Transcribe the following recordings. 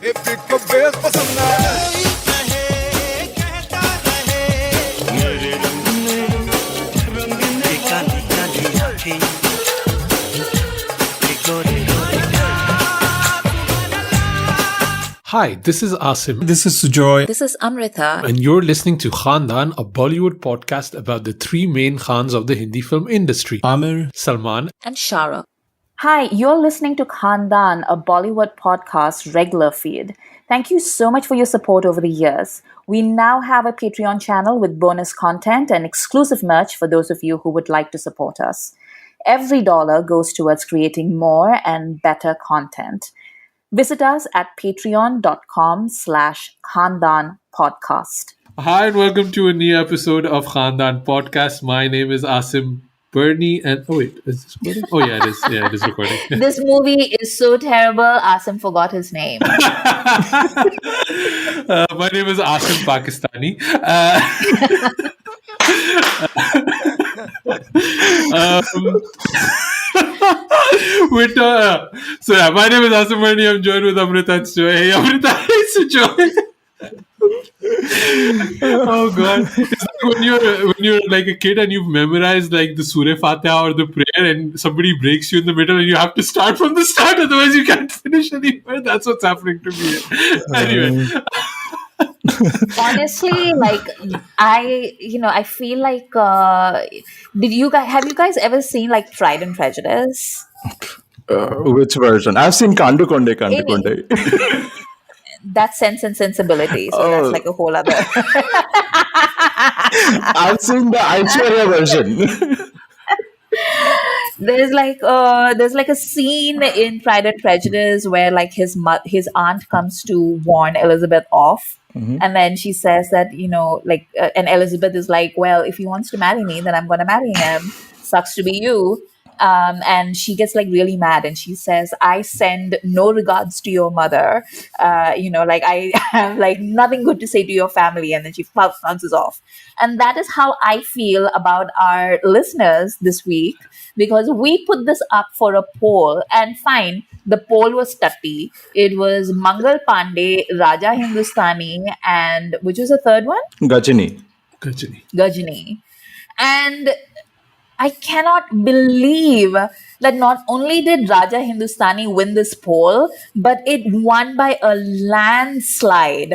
Hi, this is Asim. This is Sujoy. This is Amrita. And you're listening to Khandaan, a Bollywood podcast about the three main Khans of the Hindi film industry. Aamir, Salman, And Shara. Hi, you're listening to Khandaan, a Bollywood podcast regular feed. Thank you so much for your support over the years. We now have a Patreon channel with bonus content and exclusive merch for those of you who would like to support us. Every dollar goes towards creating more and better content. Visit us at patreon.com/Khandaan podcast. Hi and welcome to a new episode of Khandaan Podcast. My name is Asim Bernie and... Oh wait, is this recording? Oh yeah, it is. Yeah, it is recording. This movie is so terrible, Asim forgot his name. My name is Asim Pakistani. My name is Asim Bernie. I'm joined with Amrita and Sujoy. Hey Amrita, hey Sujoy. Oh god, it's like when you're like a kid and you've memorized like the Surah Fatiha or the prayer and somebody breaks you in the middle and you have to start from the start, otherwise you can't finish anywhere. That's what's happening to me. Anyway. Honestly, like I feel like have you guys ever seen like Pride and Prejudice? which version? I've seen Kandu Konde. That's Sense and Sensibility, so that's like a whole other. I've seen the Aishwarya version. There's like a scene in Pride and Prejudice where like his aunt comes to warn Elizabeth off. Mm-hmm. And then she says that, and Elizabeth is like, well, if he wants to marry me, then I'm going to marry him. Sucks to be you. And she gets like really mad and she says, I send no regards to your mother. I have like nothing good to say to your family. And then she bounces off. And that is how I feel about our listeners this week, because we put this up for a poll and fine. The poll was tutty. It was Mangal Pandey, Raja Hindustani, and which was the third one? Gajini. And I cannot believe that not only did Raja Hindustani win this poll, but it won by a landslide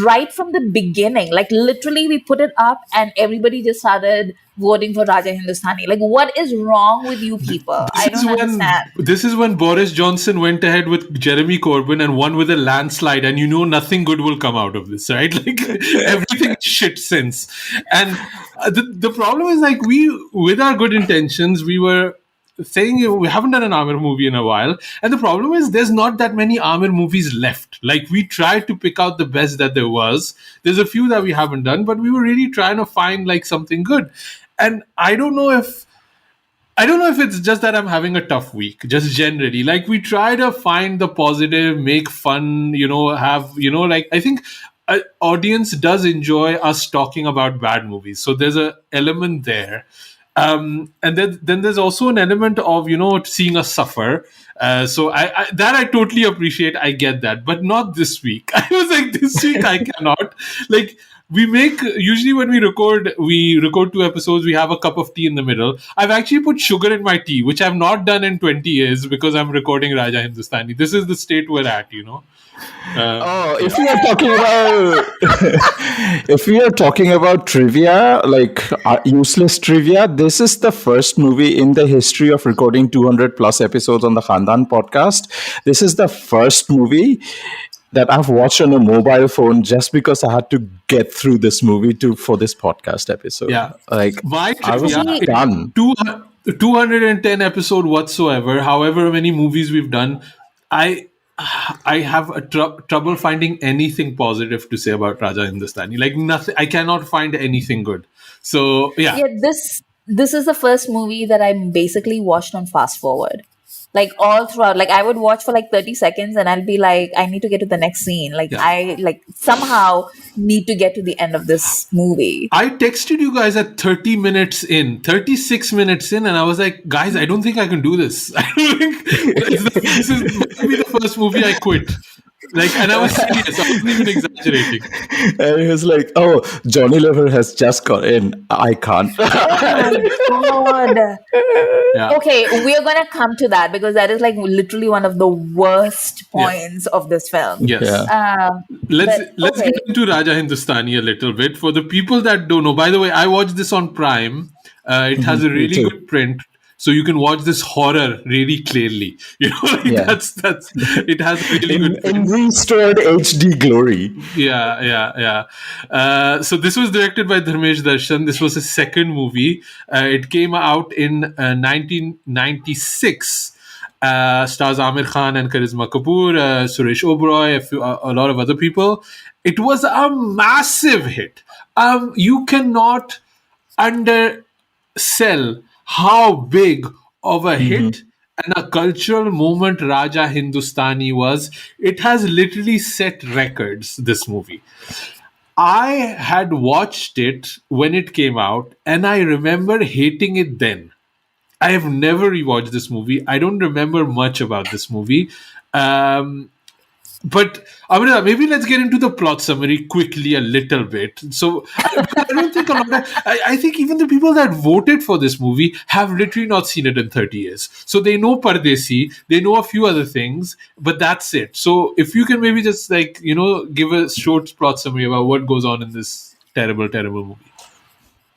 right from the beginning. Like literally we put it up and everybody just started voting for Raja Hindustani. Like what is wrong with you people? I don't understand. This is when Boris Johnson went ahead with Jeremy Corbyn and won with a landslide, and nothing good will come out of this, right? Like everything is shit since. And the problem is like with our good intentions, we were saying we haven't done an Aamir movie in a while, and the problem is there's not that many Aamir movies left. Like we tried to pick out the best that there was. There's a few that we haven't done, but we were really trying to find like something good. And I don't know if it's just that I'm having a tough week, just generally. Like we try to find the positive, make fun, I think audience does enjoy us talking about bad movies. So there's an element there. And then there's also an element of, seeing us suffer. So I totally appreciate. I get that, but not this week. I was like, this week I cannot. Like usually when we record 2 episodes, we have a cup of tea in the middle. I've actually put sugar in my tea, which I've not done in 20 years because I'm recording Raja Hindustani. This is the state we're at, If we are talking about trivia, like useless trivia, this is the first movie in the history of recording 200 plus episodes on the Khandaan podcast. This is the first movie that I've watched on a mobile phone just because I had to get through this movie for this podcast episode. Yeah. Like I was done. 210 episode whatsoever, however many movies we've done, I have a trouble finding anything positive to say about Raja Hindustani. Like nothing, I cannot find anything good. So yeah. This is the first movie that I basically watched on fast forward. Like all throughout, like I would watch for like 30 seconds and I'll be like, I need to get to the next scene. Like I somehow need to get to the end of this movie. I texted you guys at 36 minutes in, and I was like, guys, I don't think I can do this. I don't think this is maybe the first movie I quit. Like, and I was serious. I wasn't even exaggerating. And he was like, "Oh, Johnny Lever has just got in. I can't." Oh my god. Yeah. Okay, we're gonna come to that because that is like literally one of the worst Yes. points of this film. Yes. Yeah. Let's Okay. get into Raja Hindustani a little bit for the people that don't know. By the way, I watched this on Prime. It has a Me really too. good print, so you can watch this horror really clearly. You know, like Yeah. that's it has a really good In print. restored HD glory. Yeah. So this was directed by Dharmesh Darshan. This was his second movie. It came out in 1996. Stars Aamir Khan and Karisma Kapoor, Suresh Oberoi, a lot of other people. It was a massive hit. You cannot undersell how big of a hit and a cultural moment Raja Hindustani was. It has literally set records, this movie. I had watched it when it came out, and I remember hating it then. I have never rewatched this movie. I don't remember much about this movie. But Amrita, maybe let's get into the plot summary quickly a little bit. So I don't think a lot of, I think even the people that voted for this movie have literally not seen it in 30 years. So they know Pardesi, they know a few other things, but that's it. So if you can maybe just give a short plot summary about what goes on in this terrible, terrible movie.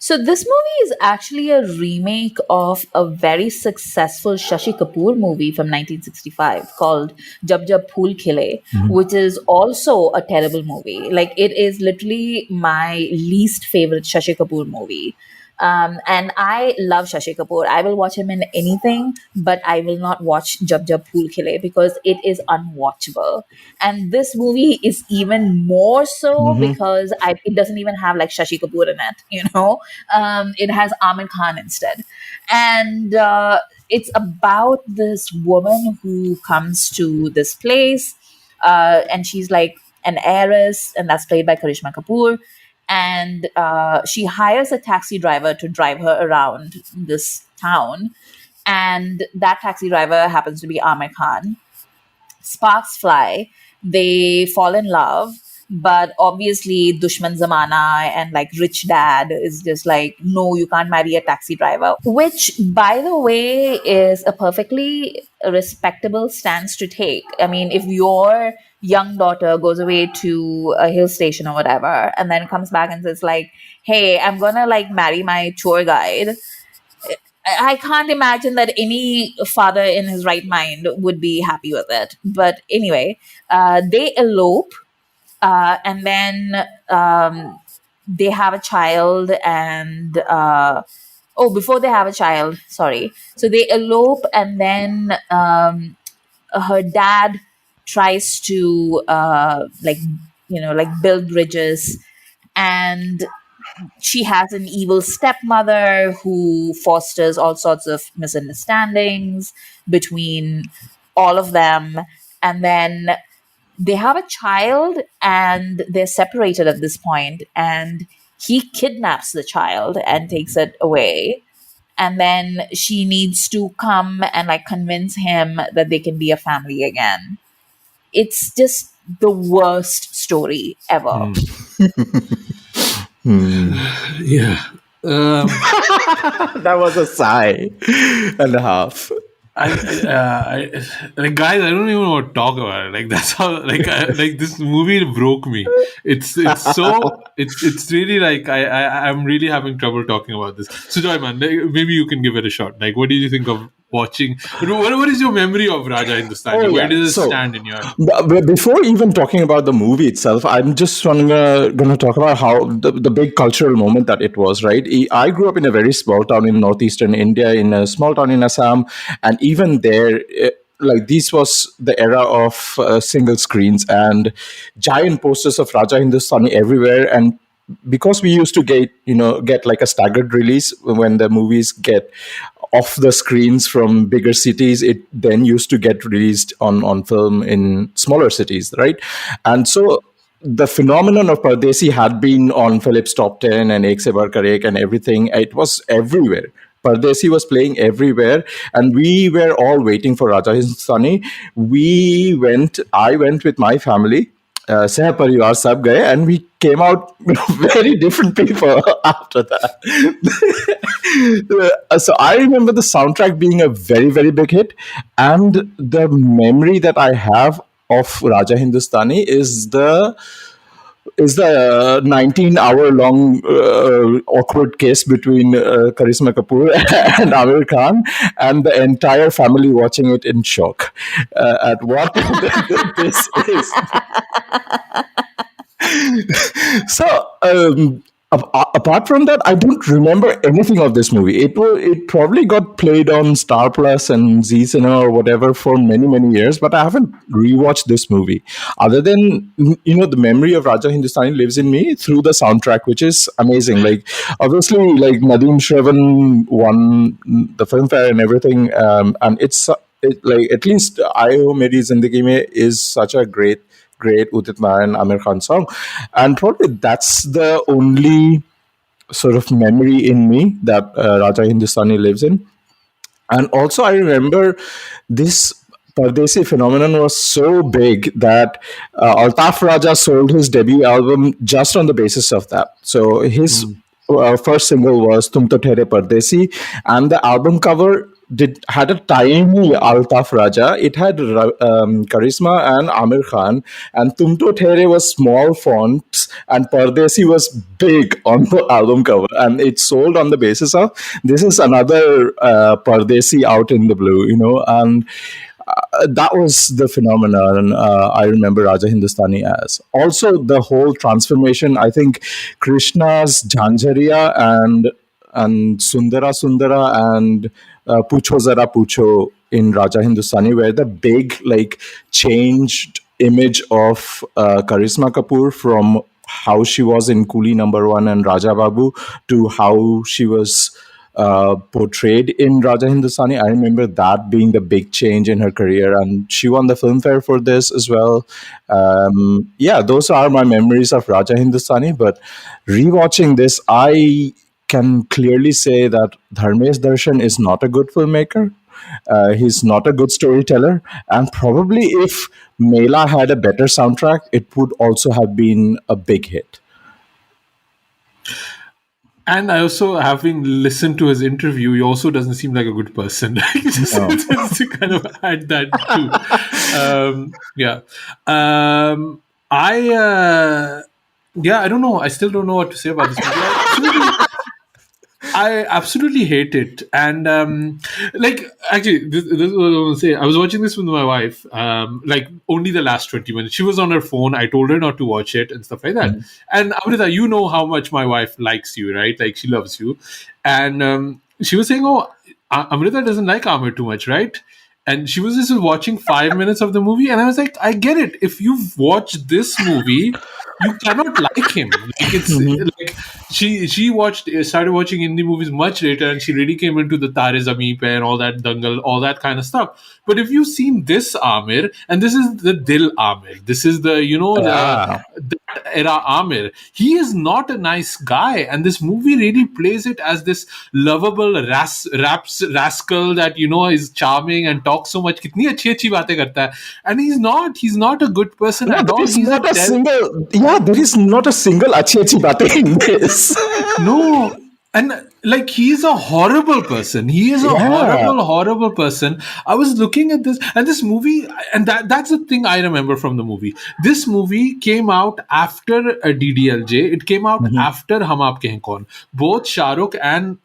So this movie is actually a remake of a very successful Shashi Kapoor movie from 1965 called Jab Jab Phool Khile, which is also a terrible movie. Like it is literally my least favorite Shashi Kapoor movie. And I love Shashi Kapoor. I will watch him in anything, but I will not watch Jab Jab Phool Khile because it is unwatchable. And this movie is even more so because it doesn't even have like Shashi Kapoor in it, you know? It has Aamir Khan instead. And it's about this woman who comes to this place and she's like an heiress, and that's played by Karisma Kapoor. And she hires a taxi driver to drive her around this town. And that taxi driver happens to be Aamir Khan. Sparks fly. They fall in love. But obviously, Dushman Zamana and like rich dad is just like, no, you can't marry a taxi driver. Which, by the way, is a perfectly respectable stance to take. I mean, if your young daughter goes away to a hill station or whatever, and then comes back and says like, hey, I'm gonna like marry my tour guide, I can't imagine that any father in his right mind would be happy with it. But anyway, they elope, and then they have a child. And before they have a child, sorry. So they elope, and then her dad tries to build bridges, and she has an evil stepmother who fosters all sorts of misunderstandings between all of them. And then they have a child and they're separated at this point, and he kidnaps the child and takes it away. And then she needs to come and like convince him that they can be a family again. It's just the worst story ever. Yeah. That was a sigh and a half. Guys, I don't even want to talk about it. Like that's how, like this movie broke me. It's really like I'm really having trouble talking about this. So Joy, man, maybe you can give it a shot. Like, what do you think of watching? What is your memory of Raja Hindustani? Where does it stand in your? Before even talking about the movie itself, I'm just gonna talk about how the big cultural moment that it was. Right, I grew up in a very small town in northeastern India, in a small town in Assam, and even there, like this was the era of single screens and giant posters of Raja Hindustani everywhere. And because we used to get like a staggered release when the movies get off the screens from bigger cities, it then used to get released on film in smaller cities, right? And so the phenomenon of Pardesi had been on Philip's Top 10 and Ek Se Badkar Ek and everything. It was everywhere. Pardesi was playing everywhere, and we were all waiting for Raja Hindustani. I went with my family. Seh Parivar sab gaye, and we came out very different people after that. So I remember the soundtrack being a very, very big hit, and the memory that I have of Raja Hindustani is the 19-hour long awkward kiss between Karisma Kapoor and Aamir Khan, and the entire family watching it in shock at what this is. So, apart from that, I don't remember anything of this movie. It probably got played on Star Plus and Z Cinema or whatever for many, many years, but I haven't rewatched this movie. Other than, the memory of Raja Hindustani lives in me through the soundtrack, which is amazing. Like, obviously, like Nadeem Shravan won the Filmfare and everything, and like, at least Aayo Meri Zindagi Mein is such a great Udit Narayan Aamir Khan song, and probably that's the only sort of memory in me that Raja Hindustani lives in. And also, I remember this Pardesi phenomenon was so big that Altaf Raja sold his debut album just on the basis of that. So his first single was Tum To There Pardesi, and the album cover had a tiny Altaf Raja. It had Karisma and Aamir Khan, and Tum To There was small fonts, and Pardesi was big on the album cover, and it sold on the basis of this is another Pardesi out in the blue, and that was the phenomenon I remember Raja Hindustani as. Also, the whole transformation. I think Krishna's Jhanjharia and Sundara Sundara and Pucho Zara Pucho in Raja Hindustani were the big, like, changed image of Karisma Kapoor from how she was in Coolie Number One and Raja Babu to how she was portrayed in Raja Hindustani. I remember that being the big change in her career, and she won the Filmfare for this as well. Those are my memories of Raja Hindustani. But rewatching this, I can clearly say that Dharmesh Darshan is not a good filmmaker. He's not a good storyteller, and probably if Mela had a better soundtrack, it would also have been a big hit. And I also, having listened to his interview, he also doesn't seem like a good person. just to kind of add that too. I don't know. I still don't know what to say about this movie. I absolutely hate it. And actually, this is what I want to say. I was watching this with my wife, only the last 20 minutes. She was on her phone. I told her not to watch it and stuff like that. And Amrita, you know how much my wife likes you, right? Like, she loves you. And she was saying, oh, Amrita doesn't like Aamir too much, right? And she was just watching 5 minutes of the movie. And I was like, I get it. If you've watched this movie, you cannot like him. Like, it's like she started watching indie movies much later, and she really came into the Tare Zameen Pe and all that Dangal, all that kind of stuff. But if you've seen this Aamir, and this is the Dil Aamir, this is the that era Aamir, he is not a nice guy, and this movie really plays it as this lovable rascal that is charming and talks so much. Kitni अच्छी बातें करता है, and he's not a good person at all. There is not a single अच्छी बातें in this. No. And like, he's a horrible person. He is a horrible person. I was looking at this, and this movie, and that's the thing I remember from the movie. This movie came out after a DDLJ. It came out after Hum Aapke Hain Kaun. Both Shah Rukh and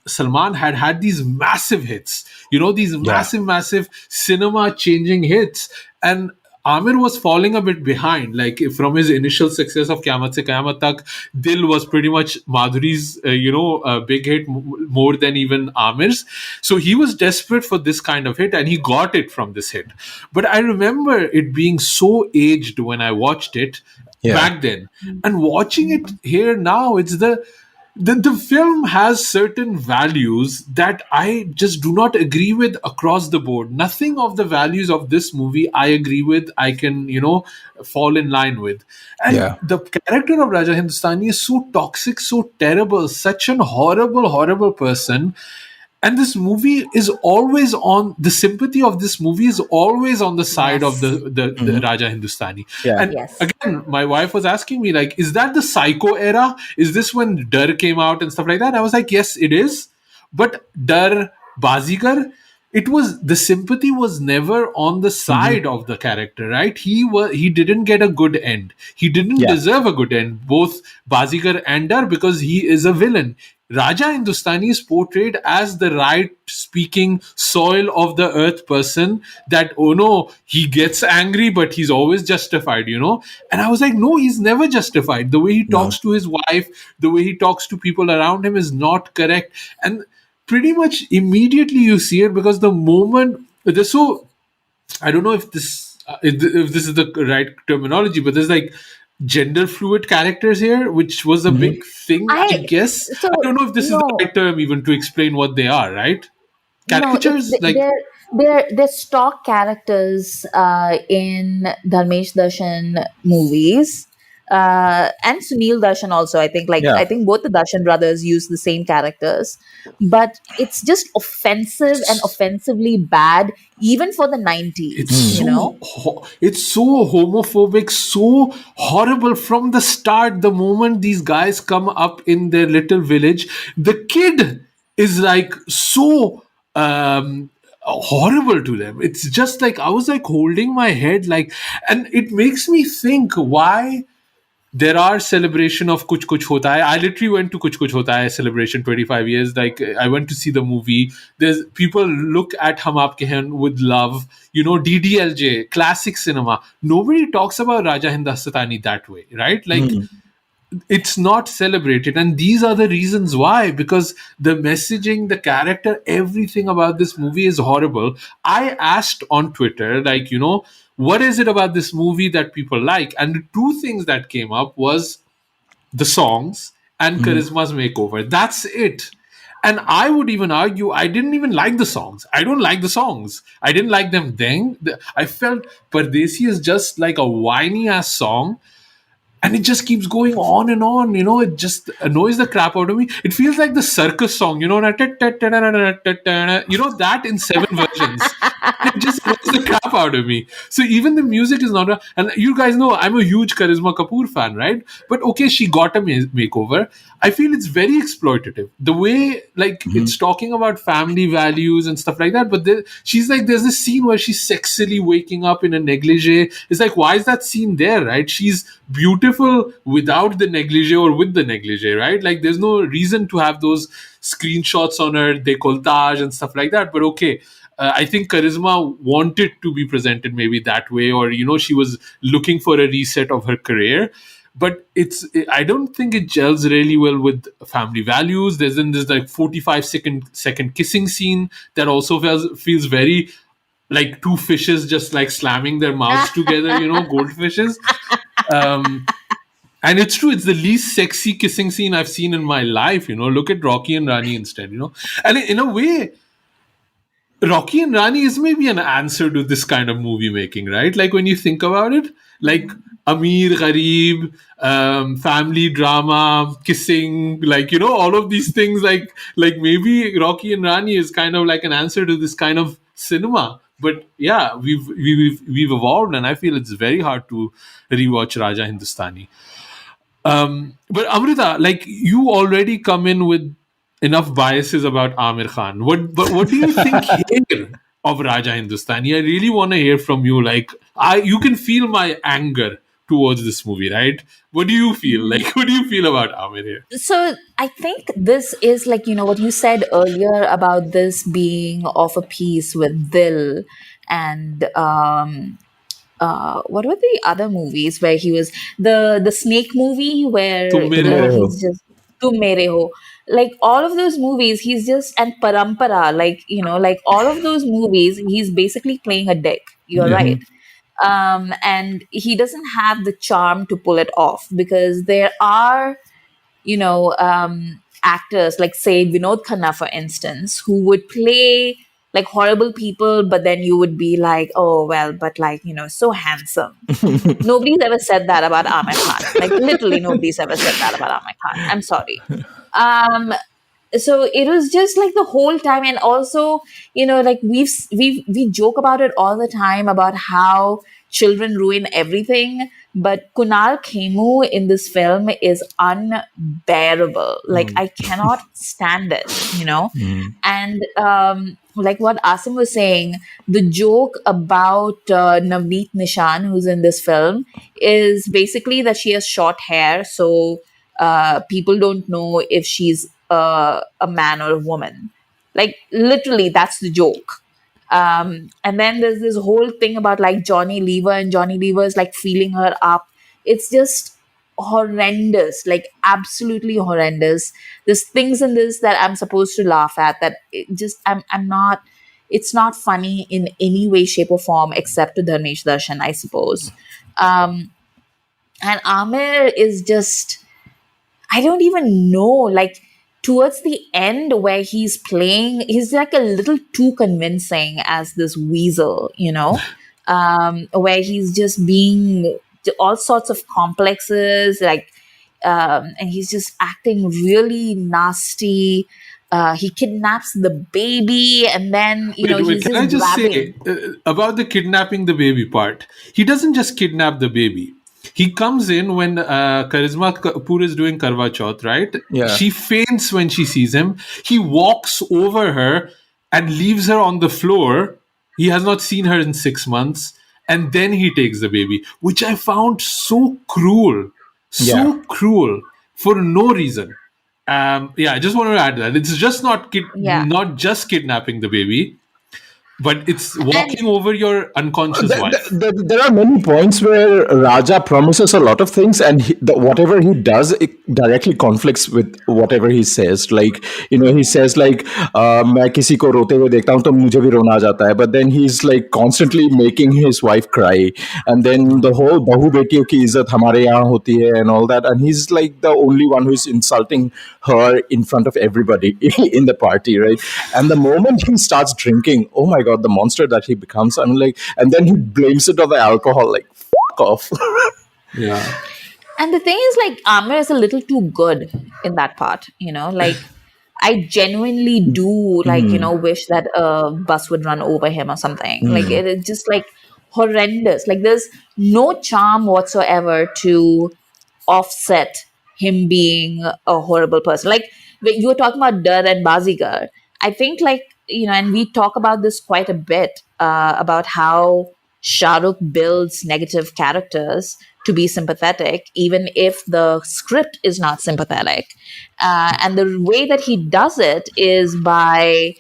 Salman had these massive hits. These massive cinema-changing hits. And Aamir was falling a bit behind, like, from his initial success of Qiyaamat Se Qiyaamat Tak. Dil was pretty much Madhuri's, big hit more than even Aamir's. So he was desperate for this kind of hit, and he got it from this hit. But I remember it being so aged when I watched it back then. And watching it here now, it's the film has certain values that I just do not agree with across the board. Nothing of the values of this movie I agree with, I can, fall in line with. And Yeah. the character of Raja Hindustani is so toxic, so terrible, such an horrible, horrible person. And this movie is always on the sympathy of this movie is always on the side of Yes. the Raja Hindustani. Yeah. And Yes. again, my wife was asking me, like, is that the Psycho era? Is this when Dar came out and stuff like that? And I was like, yes, it is. But Dar, Bazigar, it was, the sympathy was never on the side of the character, right? He didn't get a good end. He didn't Yeah. deserve a good end, both Bazigar and Dar, because he is a villain. Raja Hindustani is portrayed as the right speaking soil of the earth person that, oh no, he gets angry, but he's always justified. And I was like, no, he's never justified. The way he No. talks to his wife, the way he talks to people around him is not correct. And pretty much immediately you see it, because the moment there's so, I don't know if this is the right terminology, but there's like gender fluid characters here, which was a big thing, I I guess. so I don't know if this is the no. right term even to explain what they are, right? No, it's Caricatures, like, they're stock characters in Dharmesh Darshan movies. And Sunil Darshan also. I Yeah. think both the Darshan brothers use the same characters, but it's just offensive and offensively bad, even for the it's 90s. You so know, it's so homophobic, so horrible from the start. The moment these guys come up in their little village, the kid is like so horrible to them. It's just like, I was like holding my head, like, and it makes me think why there are celebration of Kuch Kuch Hota Hai. I literally went to Kuch Kuch Hota Hai celebration 25 years. Like, I went to see the movie. There's people look at Hum Aapke Hain with love. DDLJ, classic cinema. Nobody talks about Raja Hindustani that way, right? Like, it's not celebrated, and these are the reasons why, because the messaging, the character, everything about this movie is horrible. I asked on Twitter, like, what is it about this movie that people like? And the two things that came up was the songs and Charisma's makeover. That's it. And I would even argue I didn't even like the songs. I don't like the songs. I didn't like them then. I felt Pardesi is just like a whiny ass song, and it just keeps going on and on. It just annoys the crap out of me. It feels like the circus song, that in 7 versions. It just annoys the crap out of me. So even the music is not. And you guys know I'm a huge Karisma Kapoor fan, right? But okay, she got a makeover. I feel it's very exploitative. The way, like, it's talking about family values and stuff like that. But she's like, there's this scene where she's sexily waking up in a negligee. It's like, why is that scene there, right? She's beautiful without the negligee or with the negligee, right? Like, there's no reason to have those screenshots on her decolletage and stuff like that. But okay, I think Karisma wanted to be presented maybe that way, or she was looking for a reset of her career. But I don't think it gels really well with family values. There's this like 45-second kissing scene that also feels very like two fishes just like slamming their mouths together, goldfishes. And it's true, it's the least sexy kissing scene I've seen in my life. Look at Rocky and Rani instead. And in a way, Rocky and Rani is maybe an answer to this kind of movie making, right? Like, when you think about it, like Amir, Gharib, family drama, kissing, like, all of these things, like maybe Rocky and Rani is kind of like an answer to this kind of cinema. But yeah, we've evolved, and I feel it's very hard to rewatch Raja Hindustani. But Amrita, like, you already come in with enough biases about Aamir Khan. What do you think here of Raja Hindustani? I really want to hear from you. Like, you can feel my anger towards this movie, right? What do you feel? Like, what do you feel about Aamir here? so I think this is like, what you said earlier about this being of a piece with Dil and what were the other movies where he was the snake movie Tum where mere ho. he's just Tum Mere Ho, like all of those movies he's just, and Parampara, like like all of those movies he's basically playing a dick. You're Yeah. right. And he doesn't have the charm to pull it off, because there are actors, like say Vinod Khanna, for instance, who would play like horrible people, but then you would be like, oh well, but like, so handsome. Nobody's ever said that about Aamir Khan. Like literally nobody's ever said that about Aamir Khan. I'm sorry. Um, so it was just like the whole time, and also like we joke about it all the time about how children ruin everything, but Kunal Khemu in this film is unbearable. Like I cannot stand it. And like what Asim was saying, the joke about Navneet Nishan, who's in this film, is basically that she has short hair, so people don't know if she's a man or a woman. Like literally, that's the joke. And then there's this whole thing about like Johnny Lever, and Johnny Lever's like feeling her up. It's just horrendous, like absolutely horrendous. There's things in this that I'm supposed to laugh at that I'm not. It's not funny in any way, shape, or form except to Dharmesh Darshan, I suppose. And Aamir is just, I don't even know, like towards the end where he's playing, he's like a little too convincing as this weasel, where he's just being all sorts of complexes, like, and he's just acting really nasty. He kidnaps the baby, and then, he's Can I just just grabbing. say about the kidnapping the baby part? He doesn't just kidnap the baby. He comes in when Karisma Kapoor is doing Karwa Chauth, right? Yeah. She faints when she sees him. He walks over her and leaves her on the floor. He has not seen her in 6 months. And then he takes the baby, which I found so cruel. So cruel for no reason. I just wanted to add that. It's just not Yeah. not just kidnapping the baby, but it's walking over your unconscious wife. There are many points where Raja promises a lot of things, and whatever he does, it directly conflicts with whatever he says. Like, he says like, "मैं किसी को रोते हुए देखता हूँ तो मुझे भी रोना आ जाता है," but then he's like constantly making his wife cry, and then the whole बहु बेटियों की इज्जत हमारे यहाँ होती है and all that, and he's like the only one who's insulting her in front of everybody in the party, right? And the moment he starts drinking, oh my god, the monster that he becomes, I'm like, and then he blames it on the alcohol, like, fuck off. Yeah. And the thing is, like, Aamir is a little too good in that part, like, I genuinely do, like, wish that a bus would run over him or something. Like, it is just, like, horrendous. Like, there's no charm whatsoever to offset him being a horrible person. Like, when you were talking about Dar and Bazigar, I think, like, and we talk about this quite a bit, about how Shah Rukh builds negative characters to be sympathetic, even if the script is not sympathetic. And the way that he does it is by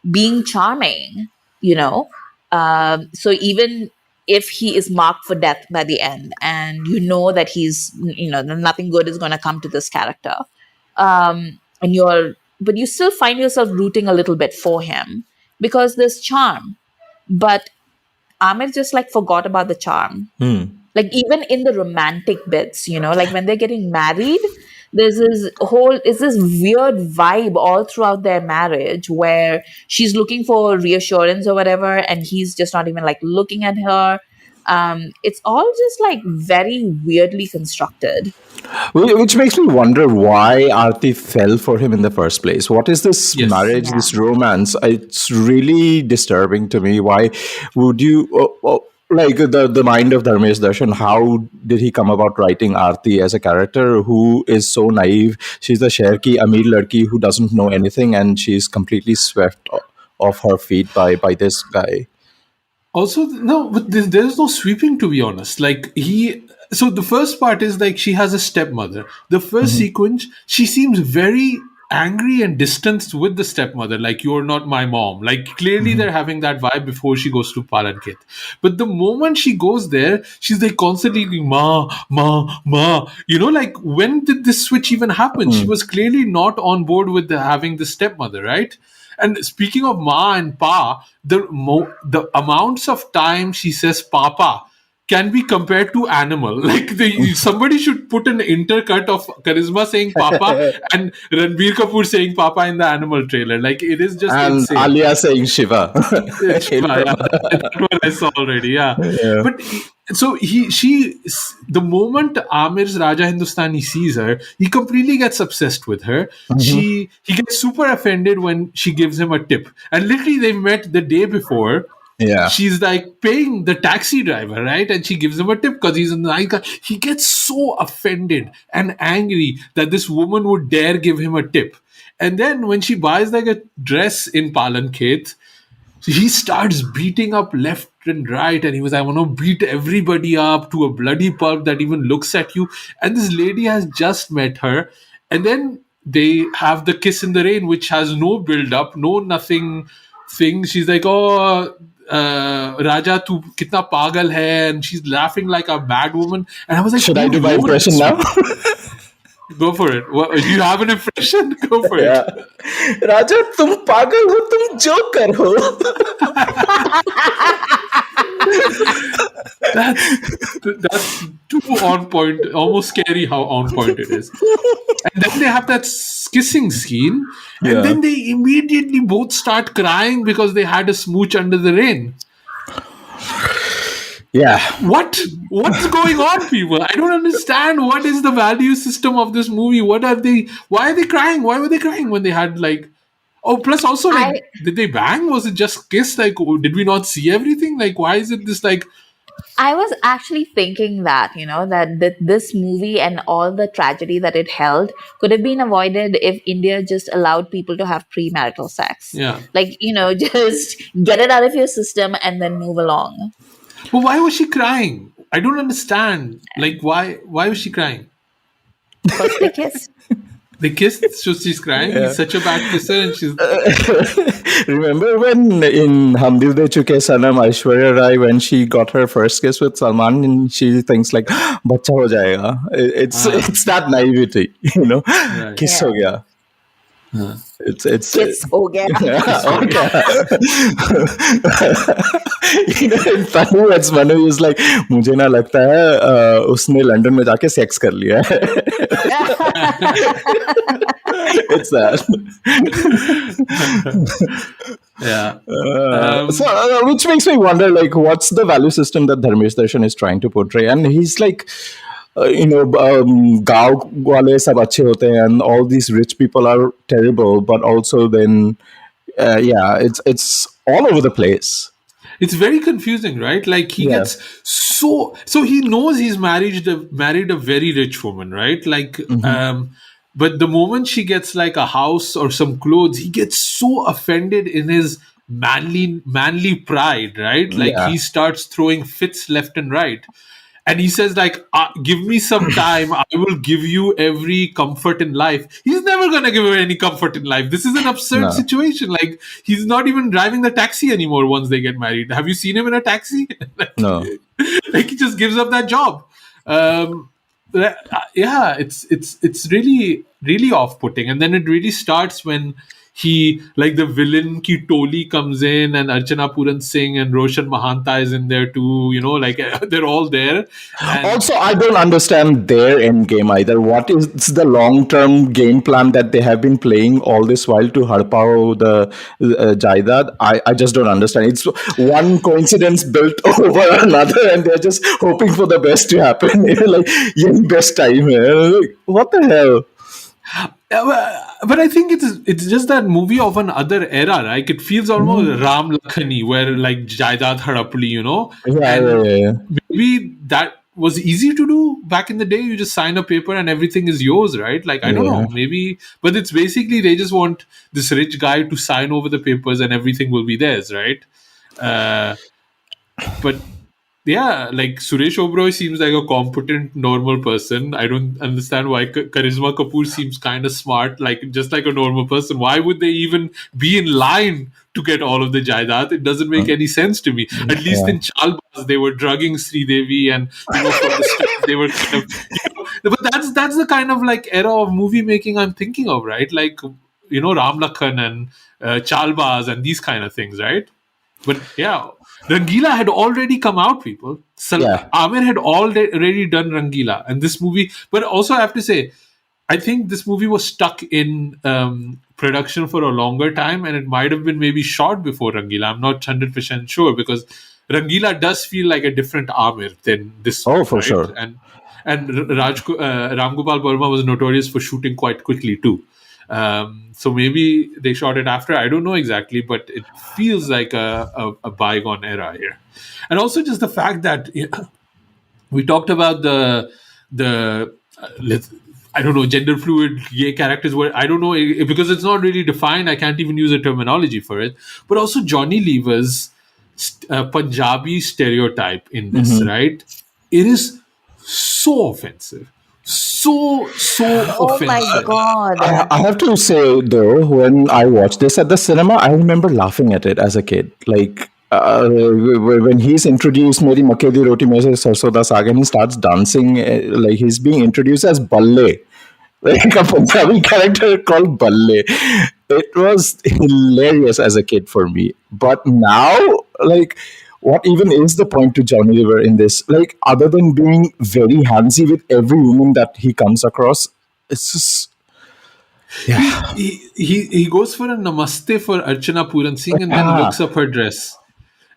being charming, so even if he is marked for death by the end, and that he's, nothing good is going to come to this character, but you still find yourself rooting a little bit for him because there's charm. But Aamir just like forgot about the charm. Like even in the romantic bits, like when they're getting married, there's this weird vibe all throughout their marriage where she's looking for reassurance or whatever, and he's just not even like looking at her. It's all just like very weirdly constructed. Which makes me wonder why Aarti fell for him in the first place. What is this marriage, Yeah. this romance? It's really disturbing to me. Why would you, like the mind of Dharmesh Darshan, how did he come about writing Aarti as a character who is so naive? She's the Sher ki Ameer ladki who doesn't know anything, and she's completely swept off her feet by this guy. Also, no, but there's no sweeping, to be honest. Like, so the first part is like she has a stepmother. The 1st sequence, she seems very angry and distanced with the stepmother. Like, you're not my mom. Like, clearly they're having that vibe before she goes to Palankit. But the moment she goes there, she's like constantly going, ma, ma, ma. Like, when did this switch even happen? She was clearly not on board with having the stepmother, right? And speaking of ma and pa, the amounts of time she says papa can be compared to Animal. Like somebody should put an intercut of Karisma saying Papa and Ranbir Kapoor saying Papa in the Animal trailer. Like it is just And insane. Alia saying Shiva. Shiva, yeah, that's what I saw already. Yeah, but so the moment Aamir's Raja Hindustani sees her, he completely gets obsessed with her. He gets super offended when she gives him a tip, and literally they met the day before. Yeah. She's like paying the taxi driver, right? And she gives him a tip because he's a nice guy. He gets so offended and angry that this woman would dare give him a tip. And then when she buys like a dress in Palankhet, he starts beating up left and right. And he was, I want to beat everybody up to a bloody pulp that even looks at you. And this lady has just met her. And then they have the kiss in the rain, which has no build up, no nothing thing. She's like, oh, Raja, tu kitna pagal hai, and she's laughing like a bad woman. And I was like, should I do my Lord, impression now? Go for it. What, do you have an impression? Go for it. Raja, tum pagal ho, tum joker ho. That's too on point, almost scary how on point it is. And then they have that kissing scene, and then they immediately both start crying because they had a smooch under the rain. Yeah. What's going on, people? I don't understand. What is the value system of this movie? Why are they crying? Why were they crying when they had like... Oh, plus also, like, did they bang? Was it just kiss? Like, did we not see everything? Like, why is it this, like... I was actually thinking that, that this movie and all the tragedy that it held could have been avoided if India just allowed people to have premarital sex. Yeah. Like, just get it out of your system and then move along. But why was she crying? I don't understand. Like, why was she crying? Because they kissed. They kissed, so she's crying. He's such a bad kisser, and she's... Remember when in Hum Dil De Chuke Sanam, Aishwarya Rai, when she got her first kiss with Salman, and she thinks like, "Bacha ho jayega." It's that naivety, Right. Kiss ho gaya. It's Kiss ho gaya. In funny words, Manu is like, मुझे ना लगता है उसने London में जाके sex कर लिया है. It's that. Yeah. So, which makes me wonder, like, what's the value system that Dharmesh Darshan is trying to portray? And he's like, गाँव वाले सब अच्छे होते हैं, and all these rich people are terrible, but also then, it's all over the place. It's very confusing, right? Like he gets so he knows he's married a very rich woman, right? Like, but the moment she gets like a house or some clothes, he gets so offended in his manly pride, right? Like he starts throwing fits left and right. And he says, like, give me some time. I will give you every comfort in life. He's never going to give her any comfort in life. This is an absurd situation. Like, he's not even driving the taxi anymore once they get married. Have you seen him in a taxi? No. Like, he just gives up that job. It's really, really off-putting. And then it really starts when he, like the villain ki Toli comes in, and Archana Puran Singh and Roshan Mahanta is in there too, like they're all there. And also, I don't understand their end game either. What is the long-term game plan that they have been playing all this while to harpao the Jaidad? I just don't understand. It's one coincidence built over another, and they're just hoping for the best to happen. Like, best time. Like, what the hell? But I think it's just that movie of another era, right? It feels almost Ram Lakhani, where like Jaidad Hadapli, Yeah. Maybe that was easy to do back in the day. You just sign a paper and everything is yours, right? Like, I don't know, maybe, but it's basically they just want this rich guy to sign over the papers and everything will be theirs, right? But yeah, like Suresh Oberoi seems like a competent, normal person. I don't understand why Karisma Kapoor seems kind of smart, like just like a normal person. Why would they even be in line to get all of the Jaidat? It doesn't make any sense to me. At least in Chalbaz, they were drugging Sridevi, and from the start, they were kind of, but that's the kind of like era of movie making I'm thinking of, right? Like, Ram Lakhan and Chalbaz and these kind of things, right? But yeah, Rangila had already come out, people. Yeah. Aamir had already done Rangila. And this movie, but also I have to say, I think this movie was stuck in production for a longer time, and it might have been maybe shot before Rangila. I'm not 100% sure, because Rangila does feel like a different Aamir than this Oh, one, for right? sure. And Ram Gopal Verma was notorious for shooting quite quickly too. So maybe they shot it after. I don't know exactly, but it feels like a bygone era here. And also just the fact that we talked about the I don't know, gender fluid gay characters. Where I don't know, because it's not really defined. I can't even use a terminology for it. But also Johnny Lever's Punjabi stereotype in this, right? It is so offensive, so Oh my offensive. god. I have to say though, when I watched this at the cinema, I remember laughing at it as a kid. Like when he's introduced, "Meri makke di roti mein se sarson da saag," and he starts dancing, like he's being introduced as Balle, like a Punjabi character called Balle. It was hilarious as a kid for me. But now, like, what even is the point to Johnny Lever in this? Like, other than being very handsy with every woman that he comes across, it's just, yeah. He goes for a namaste for Archana Puran Singh and then Ah, looks up her dress.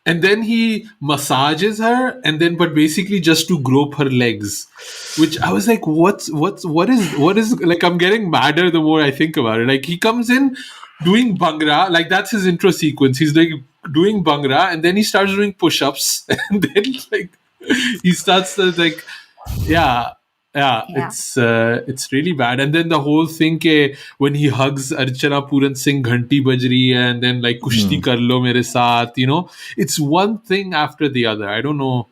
And then he massages her, and then but basically just to grope her legs, which I was like, what is like? I'm getting madder the more I think about it. Like, he comes in doing bhangra, like that's his intro sequence. He's like doing bhangra, and then he starts doing push-ups, and then like he starts to like, yeah, yeah, Yeah. it's really bad. And then the whole thing ke, when he hugs Archana Puran Singh, ghanti baj rahi hai, and then like kushti kar lo mere saath, it's one thing after the other. I don't know.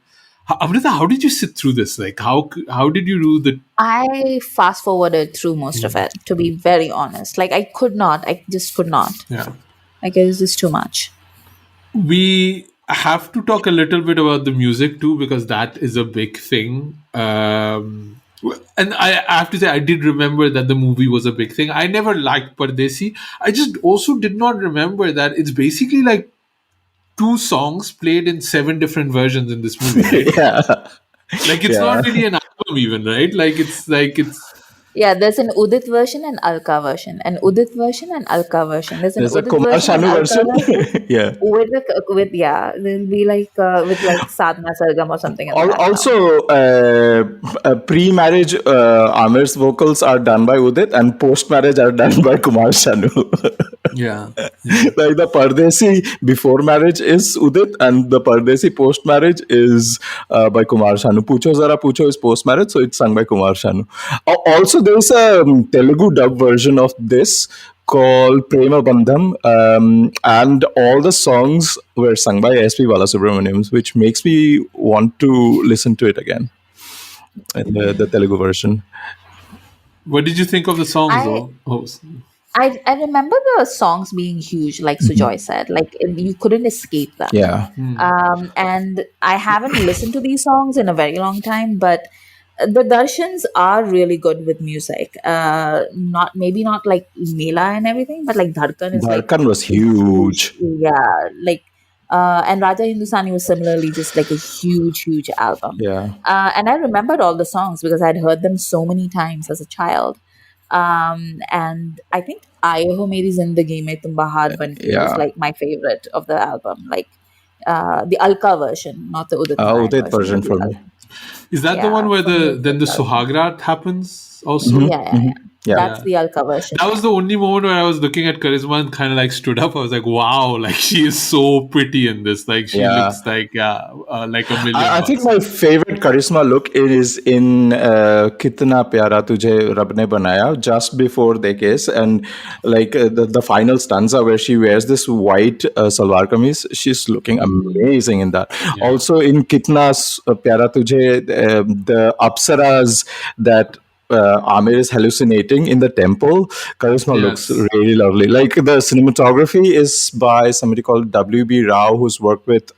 Amrita, how did you sit through this? Like, how did you do the? I fast forwarded through most of it, to be very honest. Like, I could not. I just could not. Yeah, Like, it was just too much. we have to talk a little bit about the music too, because that is a big thing. And I have to say, I did remember that the movie was a big thing. I never liked Pardesi. I just also did not remember that it's basically like two songs played in 7 different versions in this movie, right? yeah. Like, it's Yeah. not really an album even, right? Like it's Yeah, there's an Udit version and Alka version. An Udit version and Alka version. There's an There's a Udit Kumar version and Sanu Alka version. version. Yeah. With yeah, there'll be like with like Sadhna Sargam or something in the background. Also, pre-marriage Amir's vocals are done by Udit, and post-marriage are done by Kumar Sanu. yeah. Like the Pardesi before marriage is Udit, and the Pardesi post-marriage is by Kumar Sanu. Pucho Zara Pucho is post-marriage, so it's sung by Kumar Sanu. Also, there's a Telugu dub version of this called Prema Bandham, and all the songs were sung by S.P. Balasubramaniam, which makes me want to listen to it again, in the Telugu version. What did you think of the songs, I though? Oh, I remember the songs being huge, like Sujoy said. Like you couldn't escape them. Yeah. And I haven't listened to these songs in a very long time, but the Darshans are really good with music. Not maybe not like Mela and everything, but like Dharkan is like Dharkan was huge. yeah, like and Raja Hindustani was similarly just like a huge album. Yeah. And I remembered all the songs because I'd heard them so many times as a child. And I think Aaye Ho Meri Zindagi Mein Tum Bahar Ban Ke was Yeah. like my favorite of the album. Like the Alka version, not the Udit Narayan Udit version but for the me. is that the yeah, one where for me, then the it's Alka. Suhagrat happens also? Yeah. Yeah. That's the Alka version. That was the only moment where I was looking at Karisma and kind of like stood up. I was like, wow, like she is so pretty in this. Like she Yeah. looks like a million I think bucks. my favorite Karisma look is in Kitna Pyara Tujhe Rab Ne Banaya, just before they kiss, and like the final stanza where she wears this white salwar kameez. She's looking amazing in that. Also in Kitna Pyara Tujhe, the apsaras that Aamir is hallucinating in the temple. Karisma looks Yes. really lovely. Like the cinematography is by somebody called W.B. Rao, who's worked with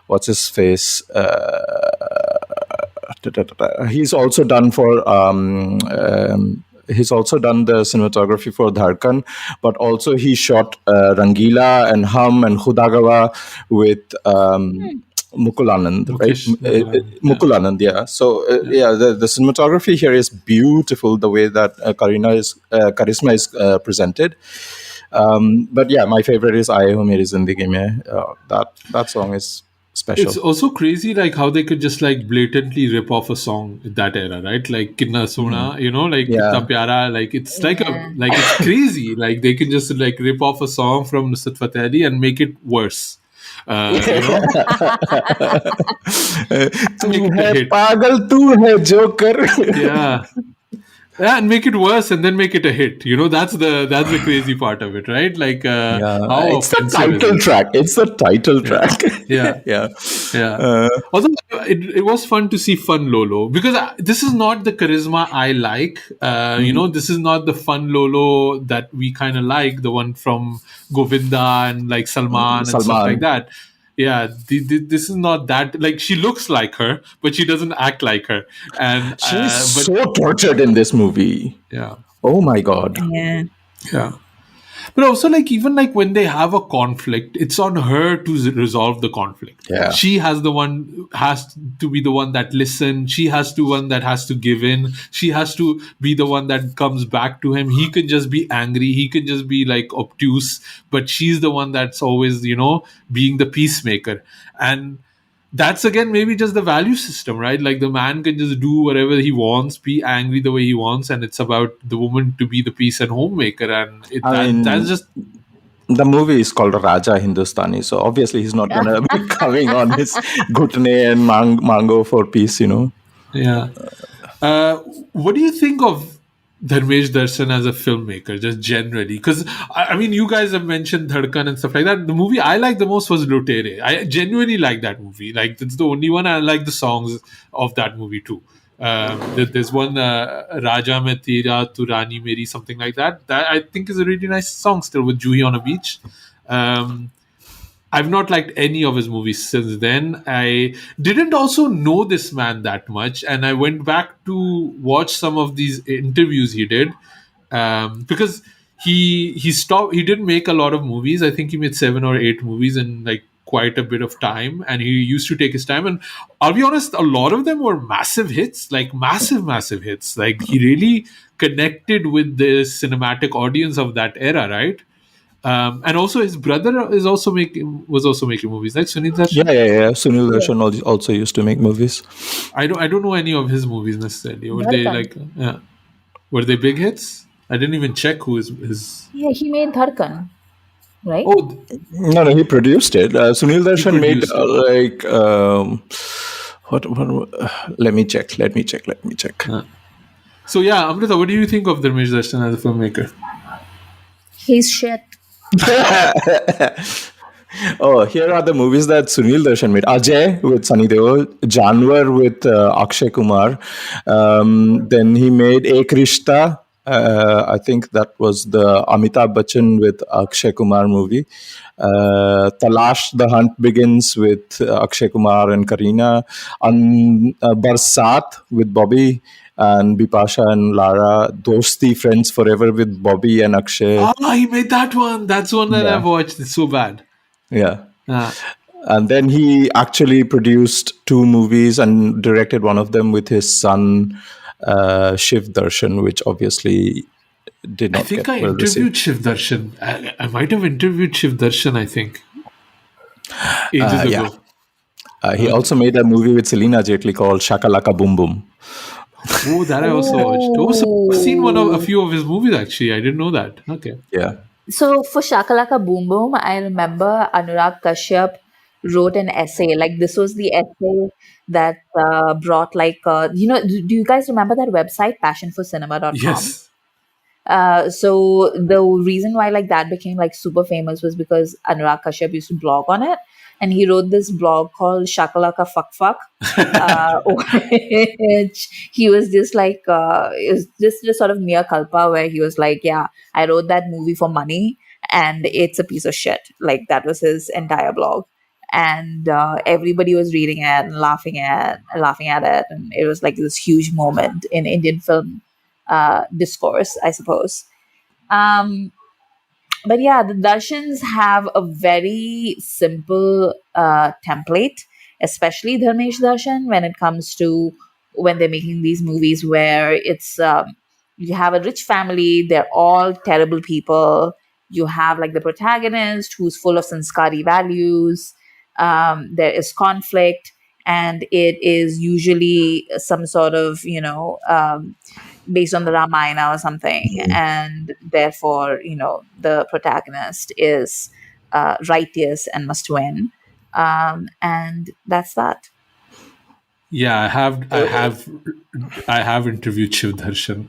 what's his face. He's also done for he's also done the cinematography for Dharkan, but also he shot Rangila and Hum and Khudagawa with Mukul Anand, right? Mukesh Mukulan. Yeah. Mukul Anand, yeah. So yeah, the cinematography here is beautiful. The way that Karisma is presented. But yeah, my favorite is "Aaye Ho Meri Zindagi Mein." That song is special. It's also crazy, like how they could just like blatantly rip off a song in that era, right? Like "Kitna Sona," like Yeah. "Kitna Pyara," like it's like Yeah. it's crazy. Like they can just like rip off a song from Nusrat Fateh Ali and make it worse. You know, तू make it a है hit. पागल तू है joker. Yeah. Yeah, and make it worse and then make it a hit. That's the crazy part of it, right? Like how It's the offensive is title it? track. It's the title track. Yeah. Yeah. Yeah. Also, it was fun to see Fun Lolo because this is not the charisma I like. This is not the Fun Lolo that we kind of like, the one from Govinda and like Salman and stuff like Salman. that. Yeah, this is not that. Like she looks like her, but she doesn't act like her. And She's but so tortured in this movie. yeah, Oh my god. Yeah. yeah. But also, like, even like when they have a conflict, it's on her to resolve the conflict. Yeah. She has to be the one that listens. She has to one that has to give in. She has to be the one that comes back to him. He can just be angry. He can just be like obtuse, but she's the one that's always, being the peacemaker. And that's again maybe just the value system, right? Like the man can just do whatever he wants, be angry the way he wants, and it's about the woman to be the peace and homemaker. And that's just the movie is called Raja Hindustani, so obviously he's not gonna be coming on his gutne and mango for peace, yeah. What do you think of Dharmesh Darshan as a filmmaker, just generally? Because I mean, you guys have mentioned Dhadkan and stuff like that. The movie I liked the most was Lutere. I genuinely like that movie. Like it's the only one. I like the songs of that movie too. There's one Raja Mein Tera Tu Rani Meri, something like that. That I think is a really nice song still with Juhi on a beach. I've not liked any of his movies since then. I didn't also know this man that much, and I went back to watch some of these interviews he did because he stopped. He didn't make a lot of movies. I think he made 7 or 8 movies in like quite a bit of time, and he used to take his time. And I'll be honest, a lot of them were massive hits, like massive hits. Like he really connected with the cinematic audience of that era, right? And also his brother was also making movies, like Sunil Darshan. Yeah. Sunil Darshan also used to make movies. I don't know any of his movies necessarily. Were they Dharkan. were they big hits? I didn't even check who is his. Yeah, he made Dharkan, right? Oh, No, he produced it. Sunil Darshan made produced it. what? Let me check. So yeah, Amrita, what do you think of Dharmesh Darshan as a filmmaker? He's shit. Oh, here are the movies that Sunil Darshan made. Ajay with Sunny Deol, Janwar with Akshay Kumar. Then he made Ek Rishta. I think that was the Amitabh Bachchan with Akshay Kumar movie. Talash, The Hunt Begins with Akshay Kumar and Kareena. Barsat with Bobby and Bipasha and Lara. Dosti, Friends Forever with Bobby and Akshay. He made that one. That's one that I've watched. It's so bad. Yeah. Ah. And then he actually produced 2 movies and directed one of them with his son, Shiv Darshan, which obviously did not I think get I well interviewed received. Shiv Darshan. I might have interviewed Shiv Darshan, I think, ages Yeah. ago. He also made a movie with Selena Jaitley called Shakalaka Boom Boom. Oh, that I also watched. Oh, so I've seen a few of his movies actually. I didn't know that. Okay. Yeah. So for Shakalaka Boom Boom, I remember Anurag Kashyap wrote an essay. Like this was the essay that brought like do you guys remember that website passionforcinema.com? Yes. So the reason why like that became like super famous was because Anurag Kashyap used to blog on it, and he wrote this blog called Shakalaka Fuck Fuck, which he was just like it was just sort of mea culpa, where he was like, yeah, I wrote that movie for money and it's a piece of shit. Like that was his entire blog, and everybody was reading it and laughing at it, and it was like this huge moment in Indian film discourse, I suppose. Um, but yeah, the Darshans have a very simple template, especially Dharmesh Darshan, when it comes to when they're making these movies where it's you have a rich family, they're all terrible people. You have like the protagonist who's full of sanskari values. There is conflict, and it is usually some sort of, based on the Ramayana or something, and therefore, the protagonist is righteous and must win, and that's that. Yeah, I have interviewed Shiv Darshan.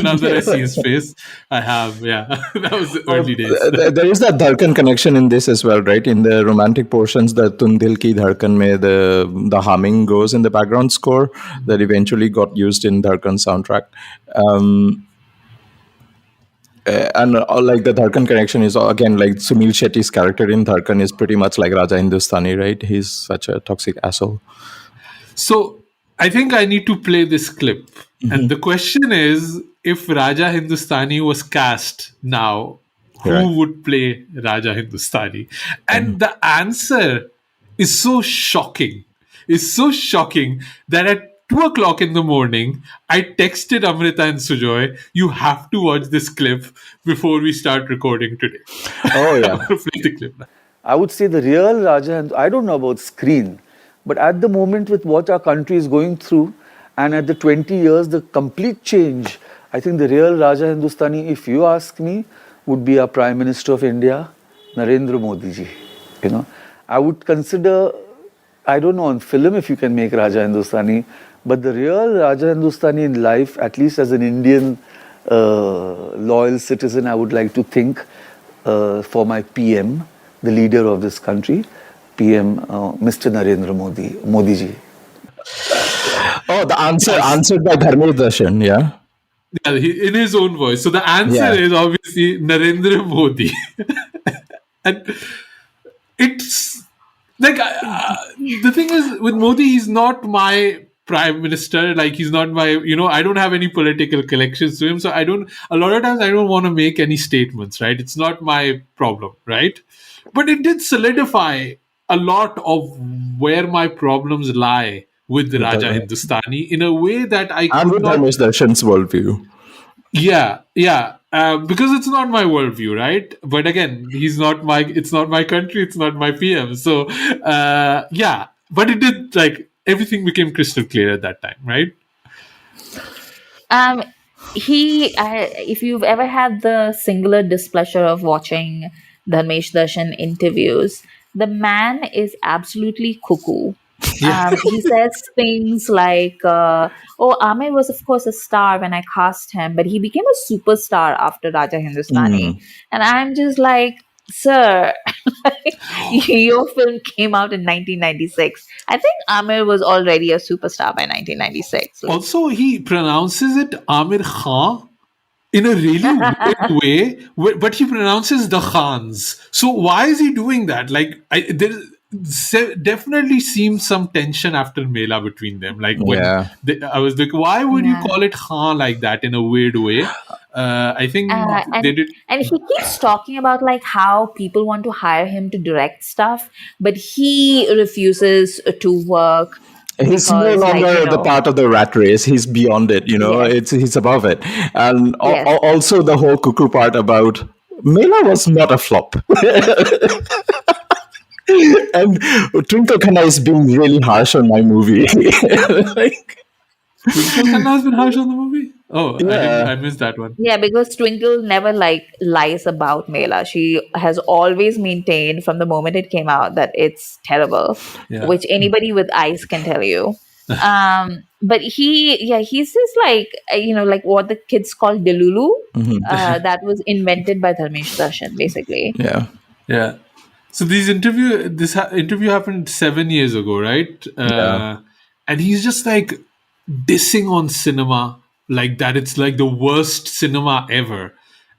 Now that I see his face, I have. Yeah, that was the early days. There is that Dharkan connection in this as well, right? In the romantic portions, the Tum Dil Ki Dharkan mein, the humming goes in the background score that eventually got used in Dharkan soundtrack. And like the Dharkan connection is again like Sunil Shetty's character in Dharkan is pretty much like Raja Hindustani, right? He's such a toxic asshole. So I think I need to play this clip. And the question is, if Raja Hindustani was cast now, who Right. would play Raja Hindustani? And the answer is so shocking. It's so shocking that at 2 o'clock in the morning, I texted Amrita and Sujoy, you have to watch this clip before we start recording today. Oh, yeah. I'm going to play the clip now. I would say the real Raja, and I don't know about screen, but at the moment with what our country is going through, and at the 20 years, the complete change, I think the real Raja Hindustani, if you ask me, would be our Prime Minister of India, Narendra Modi ji. I would consider, I don't know on film if you can make Raja Hindustani, but the real Raja Hindustani in life, at least as an Indian loyal citizen, I would like to think for my PM, the leader of this country, PM Mr. Narendra Modi ji. Oh, the answered by Dharmesh Darshan, yeah. Yeah, in his own voice. So the answer Yeah. is obviously Narendra Modi. And it's like the thing is with Modi, he's not my prime minister. Like he's not my, I don't have any political connections to him. So a lot of times I don't want to make any statements, right? It's not my problem, right? But it did solidify a lot of where my problems lie with Raja Hindustani in a way that I And could with not. Dharmesh Darshan's worldview. Yeah. Because it's not my worldview, right? But again, it's not my country, it's not my PM. So, yeah. But it did, like, everything became crystal clear at that time, right? If you've ever had the singular displeasure of watching Dharmesh Darshan interviews, the man is absolutely cuckoo. He says things like, "Oh, Aamir was of course a star when I cast him, but he became a superstar after Raja Hindustani." And I'm just like, "Sir, your film came out in 1996. I think Aamir was already a superstar by 1996." Also, he pronounces it Aamir Khan in a really weird way, but he pronounces the Khans. So why is he doing that? Like, there definitely seems some tension after Mela between them. Like when Yeah. I was like, why would you Yeah. call it Khan like that in a weird way? I think they did. And he keeps talking about like how people want to hire him to direct stuff, but he refuses to work. He's no because, like, longer the part of the rat race. He's beyond it, Yes. he's above it. And Yes. also the whole cuckoo part about Mela was not a flop. And Twinkle Khanna is being really harsh on my movie. Like, Twinkle Khanna has been harsh on the movie. Oh, Yeah. I missed that one. Yeah, because Twinkle never like lies about Mela. She has always maintained from the moment it came out that it's terrible, Yeah. which anybody with eyes can tell you. But he's just like like what the kids call Delulu. That was invented by Dharmesh Darshan, basically. yeah. Yeah. So this interview happened 7 years ago, right? Yeah. And he's just like dissing on cinema like that. It's like the worst cinema ever.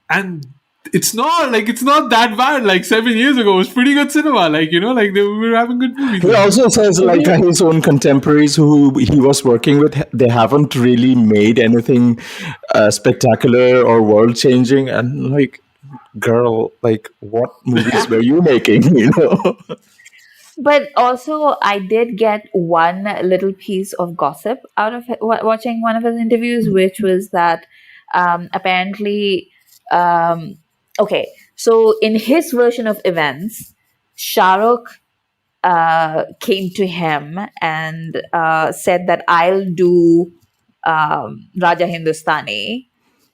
And it's not that bad. Like 7 years ago, it was pretty good cinema. Like, like they were having good movies. He also says like his own contemporaries who he was working with, they haven't really made anything spectacular or world changing. And like, girl, like what movies were you making? But also, I did get one little piece of gossip out of watching one of his interviews, which was that apparently, okay, so in his version of events, Shah Rukh came to him and said that I'll do Raja Hindustani.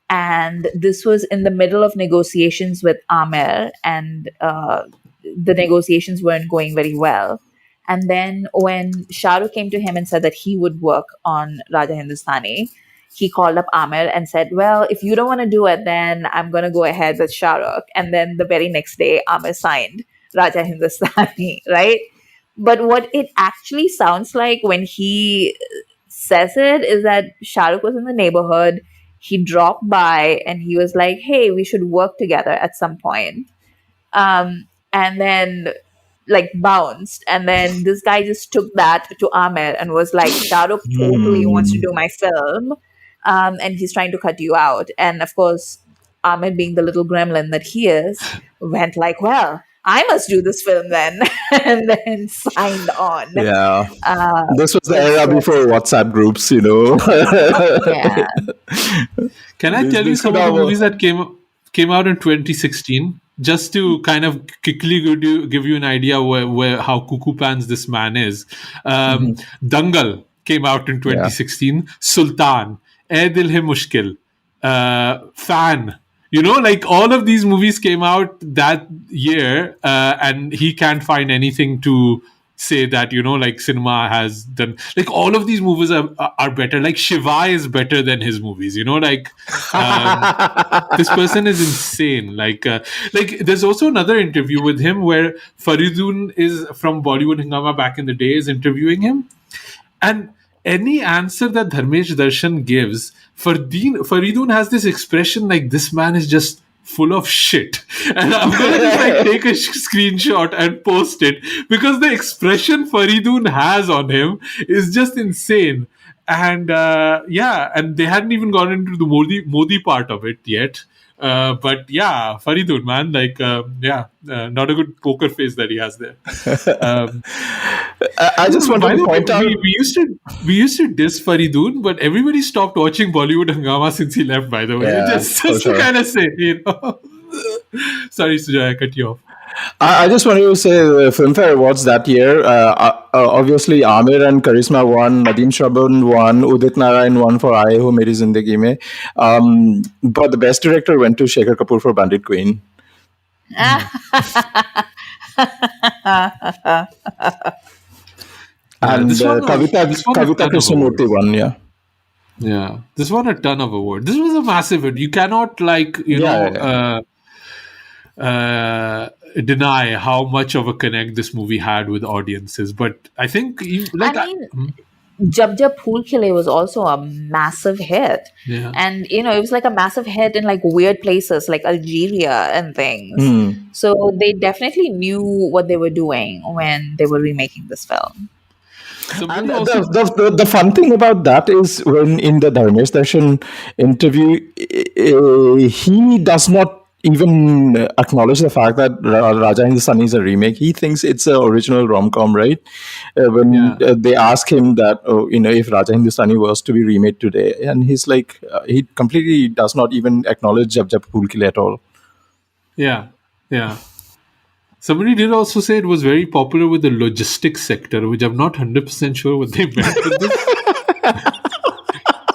And this was in the middle of negotiations with Aamir, and the negotiations weren't going very well. And then when Shah Rukh came to him and said that he would work on Raja Hindustani, he called up Aamir and said, well, if you don't want to do it, then I'm going to go ahead with Shah Rukh. And then the very next day, Aamir signed Raja Hindustani, right? But what it actually sounds like when he says it is that Shah Rukh was in the neighborhood. He dropped by and he was like, hey, we should work together at some point. And then like bounced. And then this guy just took that to Aamir and was like, Shah Rukh totally wants to do my film. And he's trying to cut you out. And of course, Aamir, being the little gremlin that he is, went like, well, I must do this film then. And then signed on. Yeah. This was the era before WhatsApp groups, Yeah. Can I tell you some of the movies that came out in 2016? Just to kind of quickly give you an idea where how cuckoo pants this man is. Dangal came out in 2016. Sultan, Ae Dil Hai Mushkil, Fan. Like all of these movies came out that year, and he can't find anything to say that, like cinema has done. Like all of these movies are better. Like Shiva is better than his movies, like this person is insane. Like there's also another interview with him where Faridun is from Bollywood Hungama back in the day is interviewing him. And any answer that Dharmesh Darshan gives, Faridun has this expression like this man is just full of shit. And I'm going to just take a screenshot and post it because the expression Faridun has on him is just insane. And and they hadn't even gone into the Modi part of it yet. But yeah, Faridun, man, like, not a good poker face that he has there. I just wanted to point out we used to diss Faridun, but everybody stopped watching Bollywood Hungama since he left. By the way, just to kind of say, Sorry, Sujay, I cut you off. I just wanted to say the Filmfare Awards that year, obviously Aamir and Karisma won, Nadeem Shraban won, Udit Narayan won for Aaye Ho Meri Zindagi Mein. But the best director went to Shekhar Kapoor for Bandit Queen. And Kavita Krishnamurti won, Yeah, this won a ton of awards. This was a massive hit. You cannot deny how much of a connect this movie had with audiences. But I think Jab Jab Phool Khile was also a massive hit. Yeah. And, it was like a massive hit in like weird places like Algeria and things. So they definitely knew what they were doing when they were remaking this film. And the fun thing about that is when in the Dharmesh Darshan interview, he does not even acknowledge the fact that Raja Hindustani is a remake. He thinks it's an original rom-com, right? When they ask him that, if Raja Hindustani was to be remade today, and he's like, he completely does not even acknowledge Jab Jab Phool Khile at all. Yeah. Somebody did also say it was very popular with the logistics sector, which I'm not 100% sure what they meant with this.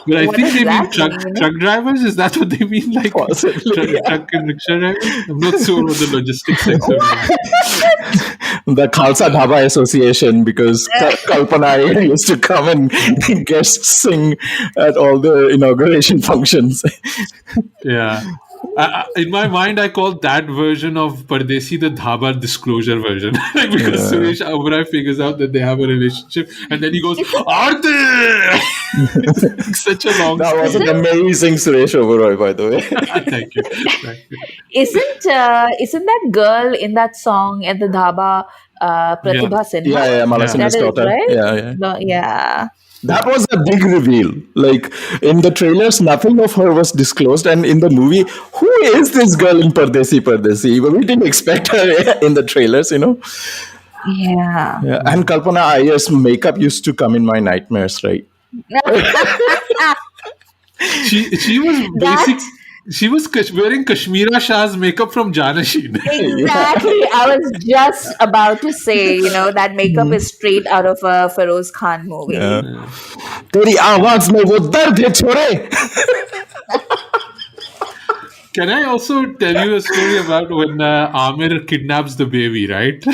But I think they mean truck drivers. Is that what they mean? Like truck and rickshaw drivers? I'm not sure what the logistics sector means. The Khalsa Dhaba Association, because Kalpana used to come and guest sing at all the inauguration functions. Yeah. In my mind, I call that version of Pardesi the Dhaba disclosure version. Like, because Suresh Oberoi figures out that they have a relationship, and then he goes, "Are they?" It's like such a long. That was an amazing Suresh Oberoi, by the way. Thank you. Thank you. Isn't that girl in that song at the dhaba Pratibha Sinha? Yeah, Malasinha's That is daughter. right. Yeah. No, yeah. That was a big reveal. Like in the trailers, nothing of her was disclosed, and in the movie, who is this girl in Pardesi Pardesi? We didn't expect her in the trailers, Yeah. Yeah. And Kalpana Iyer's makeup used to come in my nightmares, right? She was basic. She was wearing Kashmira Shah's makeup from Janasheen. Exactly. I was just about to say, that makeup is straight out of a Feroz Khan movie. तेरी आवाज में वो दर्द है छोरे. Can I also tell you a story about when Aamir kidnaps the baby, right?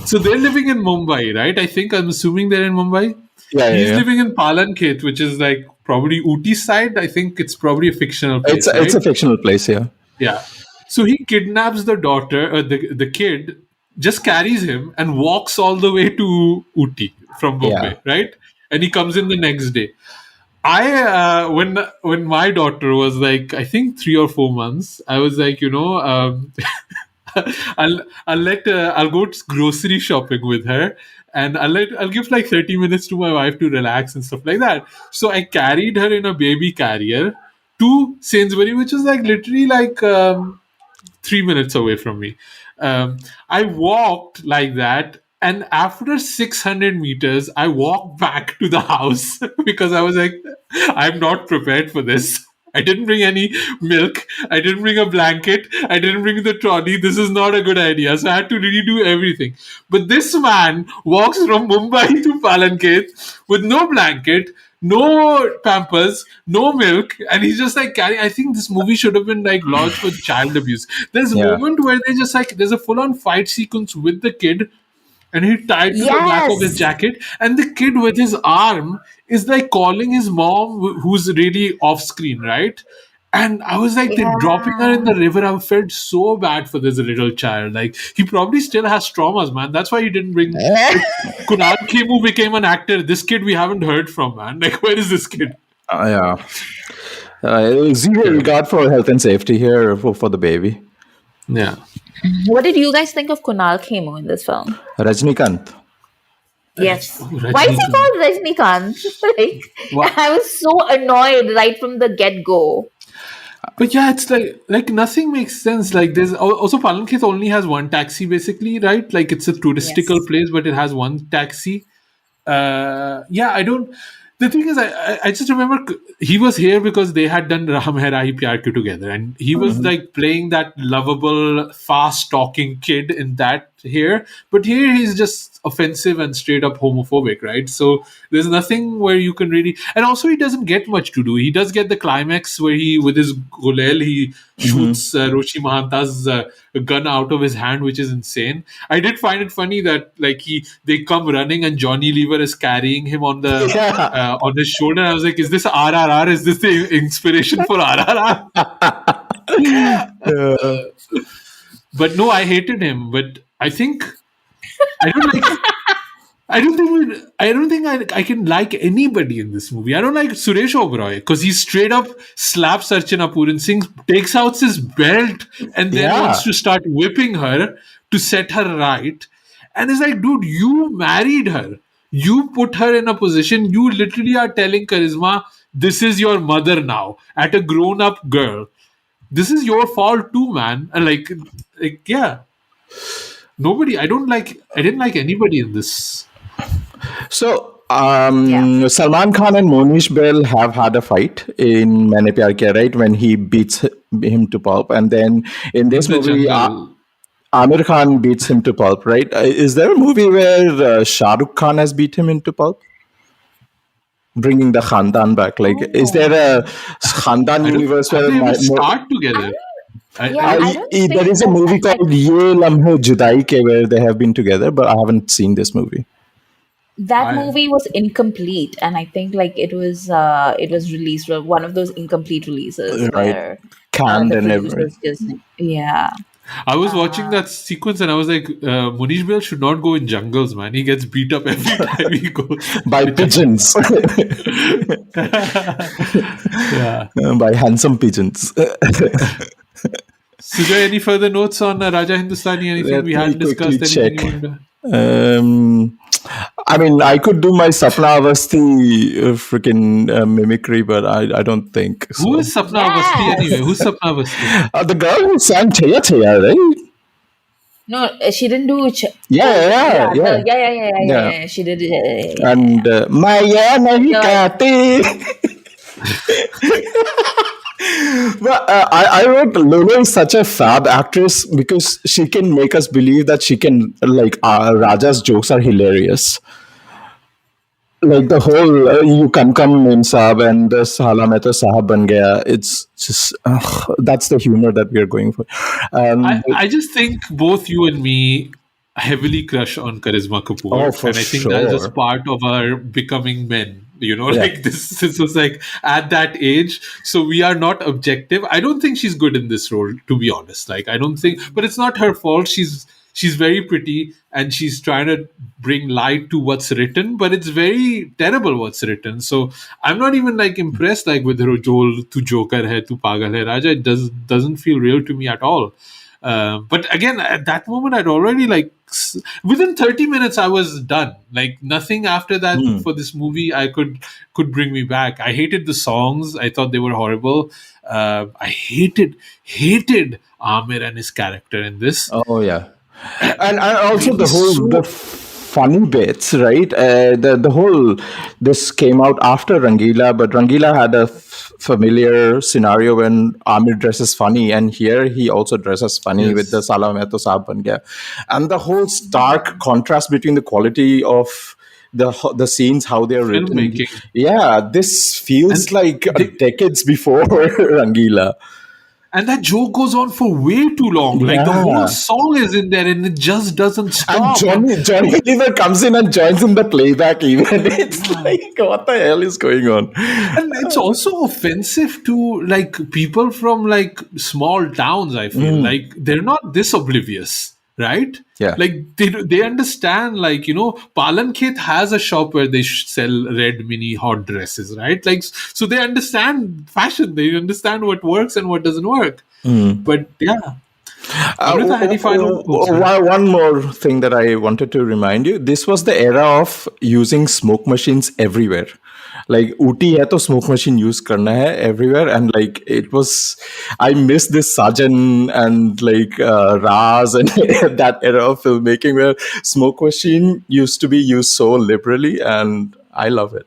So they're living in Mumbai, right? I'm assuming they're in Mumbai. He's living in Palankhet, which is like probably Ooty side. I think it's probably a fictional place. It's a fictional place, yeah. Yeah. So he kidnaps the daughter, the kid, just carries him and walks all the way to Ooty from Mumbai, right? And he comes in the next day. When my daughter was like, I think 3 or 4 months, I was like, I'll go grocery shopping with her, and I'll give like 30 minutes to my wife to relax and stuff like that. So I carried her in a baby carrier to Sainsbury, which is like literally like 3 minutes away from me. I walked like that, and after 600 meters, I walked back to the house because I was like, I'm not prepared for this. I didn't bring any milk. I didn't bring a blanket. I didn't bring the trolley. This is not a good idea. So I had to redo everything. But this man walks from Mumbai to Palankhet with no blanket, no Pampers, no milk, and he's just like carrying. I think this movie should have been like launched for child abuse. There's a moment where they just like there's a full-on fight sequence with the kid, and he tied to the back of his jacket, and the kid with his arm is like calling his mom, who's really off screen, right? And I was like, they're dropping her in the river. I felt so bad for this little child. Like, he probably still has traumas, man. That's why he didn't bring. Kunal Khemu became an actor. This kid we haven't heard from, man. Like, where is this kid? Zero regard for health and safety here for the baby. Yeah. What did you guys think of Kunal Khemu in this film? Rajnikant. Yes. Why is he called Rajnikant? I was so annoyed right from the get-go. But yeah, it's like nothing makes sense. Like, there's also Palankhet only has one taxi, basically, right? Like, it's a touristical place, but it has one taxi. I don't. The thing is, I just remember he was here because they had done Rahm Hai Rahi Pyar Kyun together, and he was like playing that lovable, fast-talking kid in that here. But here he's just offensive and straight up homophobic, right? So there's nothing where you can really, and also he doesn't get much to do. He does get the climax where he, with his gulel, he shoots Roshi Mahanta's gun out of his hand, which is insane. I did find it funny that like they come running and Johnny Lever is carrying him on the on his shoulder. I was like, is this RRR? Is this the inspiration for RRR? But no, I hated him. But I think I don't like. I don't think I can like anybody in this movie. I don't like Suresh Oberoi because he straight up slaps Archana Puran Singh, takes out his belt, and then wants to start whipping her to set her right. And it's like, dude, you married her. You put her in a position. You literally are telling Karisma, this is your mother now, at a grown-up girl. This is your fault too, man. And like yeah. Nobody. I didn't like anybody in this. So, Salman Khan and Monish Bell have had a fight in Maine Pyar Kiya, right? When he beats him to pulp. And then in this movie, Aamir Khan beats him to pulp, right? Is there a movie where Shah Rukh Khan has beat him into pulp? Bringing the Khandaan back. Like, is there a Khandaan universe where they start together? There is a movie called Ye Lamhe Judai Ke where they have been together, but I haven't seen this movie. that movie was incomplete, and I think like it was released, one of those incomplete releases Right. where Canned the and producers everything. just yeah. I was watching that sequence and I was like, Munish Bell should not go in jungles, man. He gets beat up every time he goes By to jungle. pigeons. Yeah. By handsome pigeons. Sujay, any further notes on Raja Hindustani? Anything Let we me hadn't quickly discussed? Anything check. you wanted to... I mean, I could do my Sapna Avasthi freaking mimicry, but I don't think so. Who is Sapna Avasthi Yes. anyway? Who's Sapna Avasthi? The girl who sang Chaya Chaya, right? No, she didn't do. Yeah. Yeah. She did. And Maya nahi kahte. But I wrote Lolo is such a fab actress because she can make us believe that she can, like, Raja's jokes are hilarious. Like the whole you can come in Saab and the Sahala mein to Sahab ban gaya. It's just that's the humor that we are going for. I just think both you and me heavily crush on Karisma Kapoor. Oh, for and I think that's sure. just part of our becoming men. You know, Yeah. like this was like at that age. So we are not objective. I don't think she's good in this role, to be honest. Like, I don't think, but it's not her fault. She's very pretty and she's trying to bring light to what's written, but it's very terrible what's written. So I'm not even like impressed like with her Joel, tu Joker hai, tu pagal hai, Raja. It doesn't feel real to me at all. But again, at that moment, I'd already like within 30 minutes, I was done. Like nothing after that for this movie, I could bring me back. I hated the songs. I thought they were horrible. I hated Aamir and his character in this. Oh yeah, and also the funny bits, right? The whole this came out after Rangila, but Rangila had a familiar scenario when Amir dresses funny, and here he also dresses funny with the Salam Hai To Saab Ban Gaya, and the whole stark contrast between the quality of the scenes, how they're written. Filmmaking. Yeah, this feels like decades before Rangila. And that joke goes on for way too long. Like the whole song is in there and it just doesn't stop. And Johnny Lever comes in and joins in the playback even. It's like, what the hell is going on? And it's also offensive to like people from like small towns, I feel. Like they're not this oblivious. Right? Yeah. Like they understand, like, you know, Palan Khet has a shop where they sell red mini hot dresses, right? Like, so they understand fashion. They understand what works and what doesn't work. But yeah. One more thing that I wanted to remind you. This was the era of using smoke machines everywhere. Like Uti hai to smoke machine use karna hai everywhere, and like it was, I miss this Sajan and like Raz and that era of filmmaking where smoke machine used to be used so liberally, and I love it.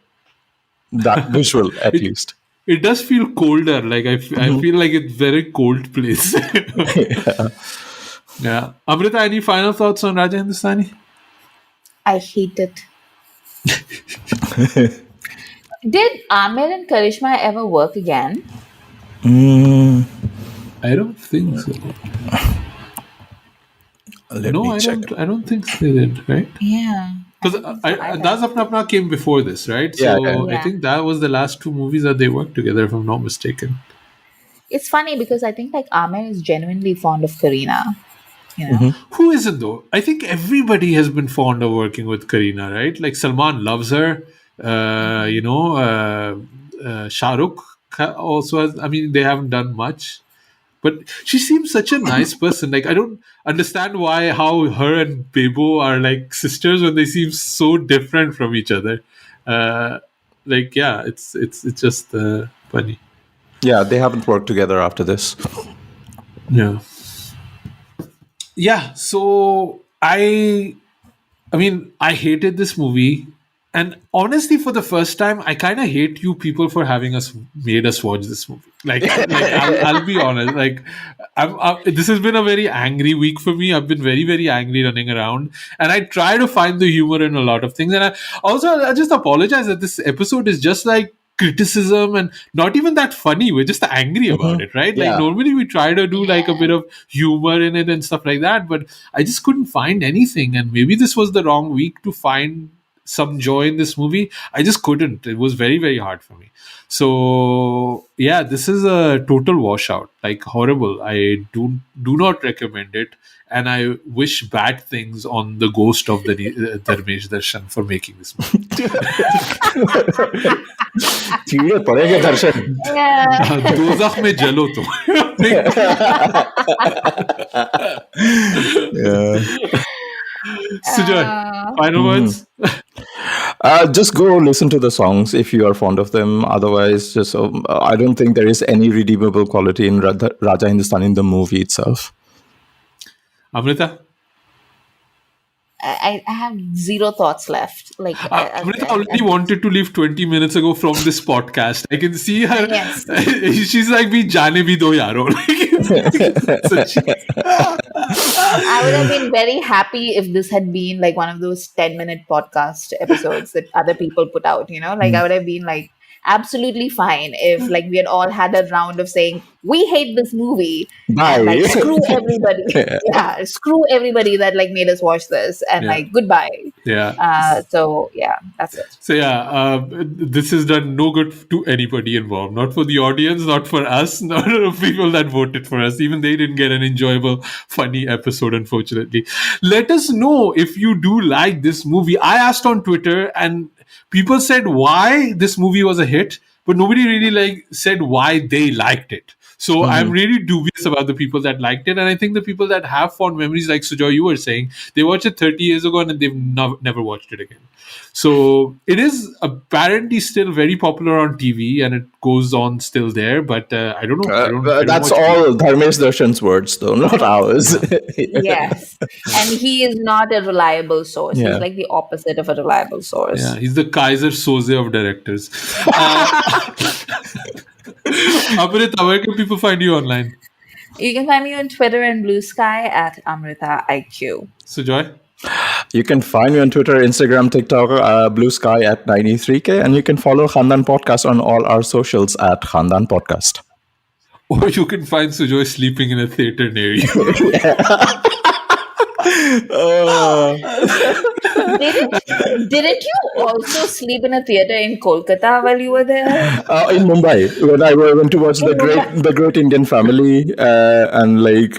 That visual, at least. It does feel colder. Like I feel like it's very cold place. Yeah. Amrita, any final thoughts on Raja Hindustani? I hate it. Did Aamir and Karisma ever work again? I don't think so. Let me check. I don't think they did, right? Yeah. Because Das Apna Apna came before this, right? Yeah, So yeah. I think that was the last two movies that they worked together, if I'm not mistaken. It's funny because I think like Aamir is genuinely fond of Kareena. You know? Who isn't though? I think everybody has been fond of working with Kareena, right? Like Salman loves her. Shah Rukh also has. I mean, they haven't done much, but she seems such a nice person. Like I don't understand how her and Bebo are like sisters when they seem so different from each other. It's just funny. Yeah, they haven't worked together after this. Yeah, so I mean, I hated this movie, and honestly, for the first time, I kind of hate you people for made us watch this movie. I'll be honest. Like, this has been a very angry week for me. I've been very, very angry running around, and I try to find the humor in a lot of things. And I just apologize that this episode is just like criticism and not even that funny. We're just angry about it, right? Yeah. Like normally we try to do like a bit of humor in it and stuff like that, but I just couldn't find anything. And maybe this was the wrong week to find some joy in this movie. I just couldn't. It was very, very hard for me. So yeah, this is a total washout, like horrible. I do not recommend it, and I wish bad things on the ghost of the Dharmesh Darshan for making this movie. चीड़े पड़ेंगे दर्शन. दोज़ख में जलो तो. Sujoy, final words? Just go listen to the songs if you are fond of them. Otherwise, just I don't think there is any redeemable quality in Raja Hindustani in the movie itself. Amrita? I have zero thoughts left. Like Amrita already wanted to leave 20 minutes ago from this podcast. I can see her. Yes. She's like, "Bhi jaane bhi do yaro." I would have been very happy if this had been like one of those 10-minute podcast episodes that other people put out, you know? Like I would have been like absolutely fine if like we had all had a round of saying, we hate this movie. Bye. And like screw everybody. Yeah, screw everybody that like made us watch this and like goodbye. Yeah. So yeah, that's it. So yeah, this has done no good to anybody involved. Not for the audience, not for us, not for people that voted for us. Even they didn't get an enjoyable, funny episode, unfortunately. Let us know if you do like this movie. I asked on Twitter and people said why this movie was a hit, but nobody really said why they liked it. So I'm really dubious about the people that liked it. And I think the people that have fond memories, like Sujoy, you were saying, they watched it 30 years ago and they've never watched it again. So it is apparently still very popular on TV and it goes on still there. But I don't know. That's all Dharmesh Darshan's words, though, not ours. Yes. And he is not a reliable source. Yeah. He's like the opposite of a reliable source. Yeah, he's the Kaiser Soze of directors. Amrita, where can people find you online? You can find me on Twitter and Blue Sky at Amrita IQ. Sujoy? You can find me on Twitter, Instagram, TikTok, Blue Sky at 93K, and you can follow Khandaan Podcast on all our socials at Khandaan Podcast. Or you can find Sujoy sleeping in a theater near you. Didn't you also sleep in a theater in Kolkata while you were there? In Mumbai, when I went to watch the Great Indian Family, and this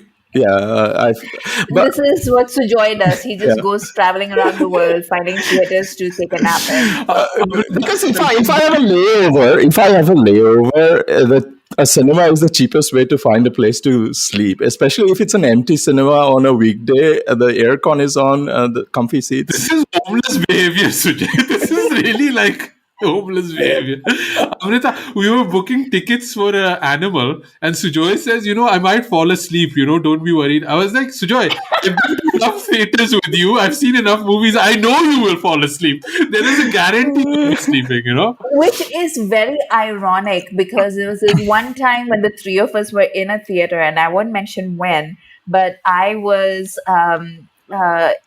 is what Sujoy does. He just goes traveling around the world, finding theaters to take a nap in. Because if I have a layover, a cinema is the cheapest way to find a place to sleep, especially if it's an empty cinema on a weekday. The aircon is on, the comfy seats. This is homeless behavior, Sujay. This is really like homeless behavior. Amrita, we were booking tickets for an animal, and Sujoy says, I might fall asleep, don't be worried. I was like, Sujoy, I've been to enough theaters with you. I've seen enough movies. I know you will fall asleep. There is a guarantee you'll be sleeping, Which is very ironic because there was this one time when the three of us were in a theater, and I won't mention when, but I was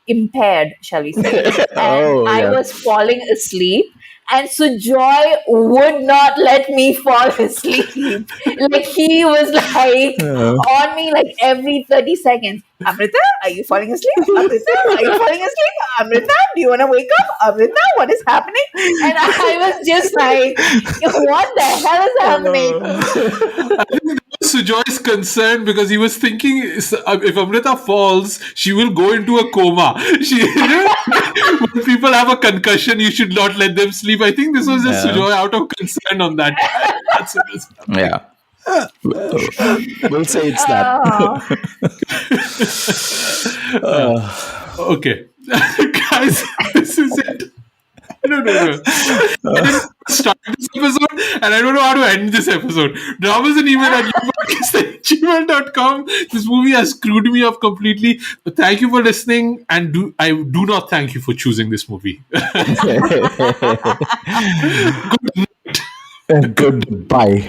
impaired, shall we say. And I was falling asleep. And Sujoy would not let me fall asleep. Like he was like on me like every 30 seconds. Amrita, are you falling asleep? Amrita, are you falling asleep? Amrita, do you want to wake up? Amrita, what is happening? And I was just like, what the hell is happening? I think Sujoy is concerned because he was thinking if Amrita falls, she will go into a coma. When people have a concussion, you should not let them sleep. I think this was just Sujoy out of concern on that. That's what was happening. Yeah. We'll say it's that. Okay. Guys, this is it. I don't know. I didn't start this episode and I don't know how to end this episode. Drop us an email at youpodcast@gmail.com. This movie has screwed me up completely. But thank you for listening, and I do not thank you for choosing this movie. Goodbye.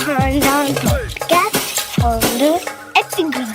Khandaan Podcast follow at Single.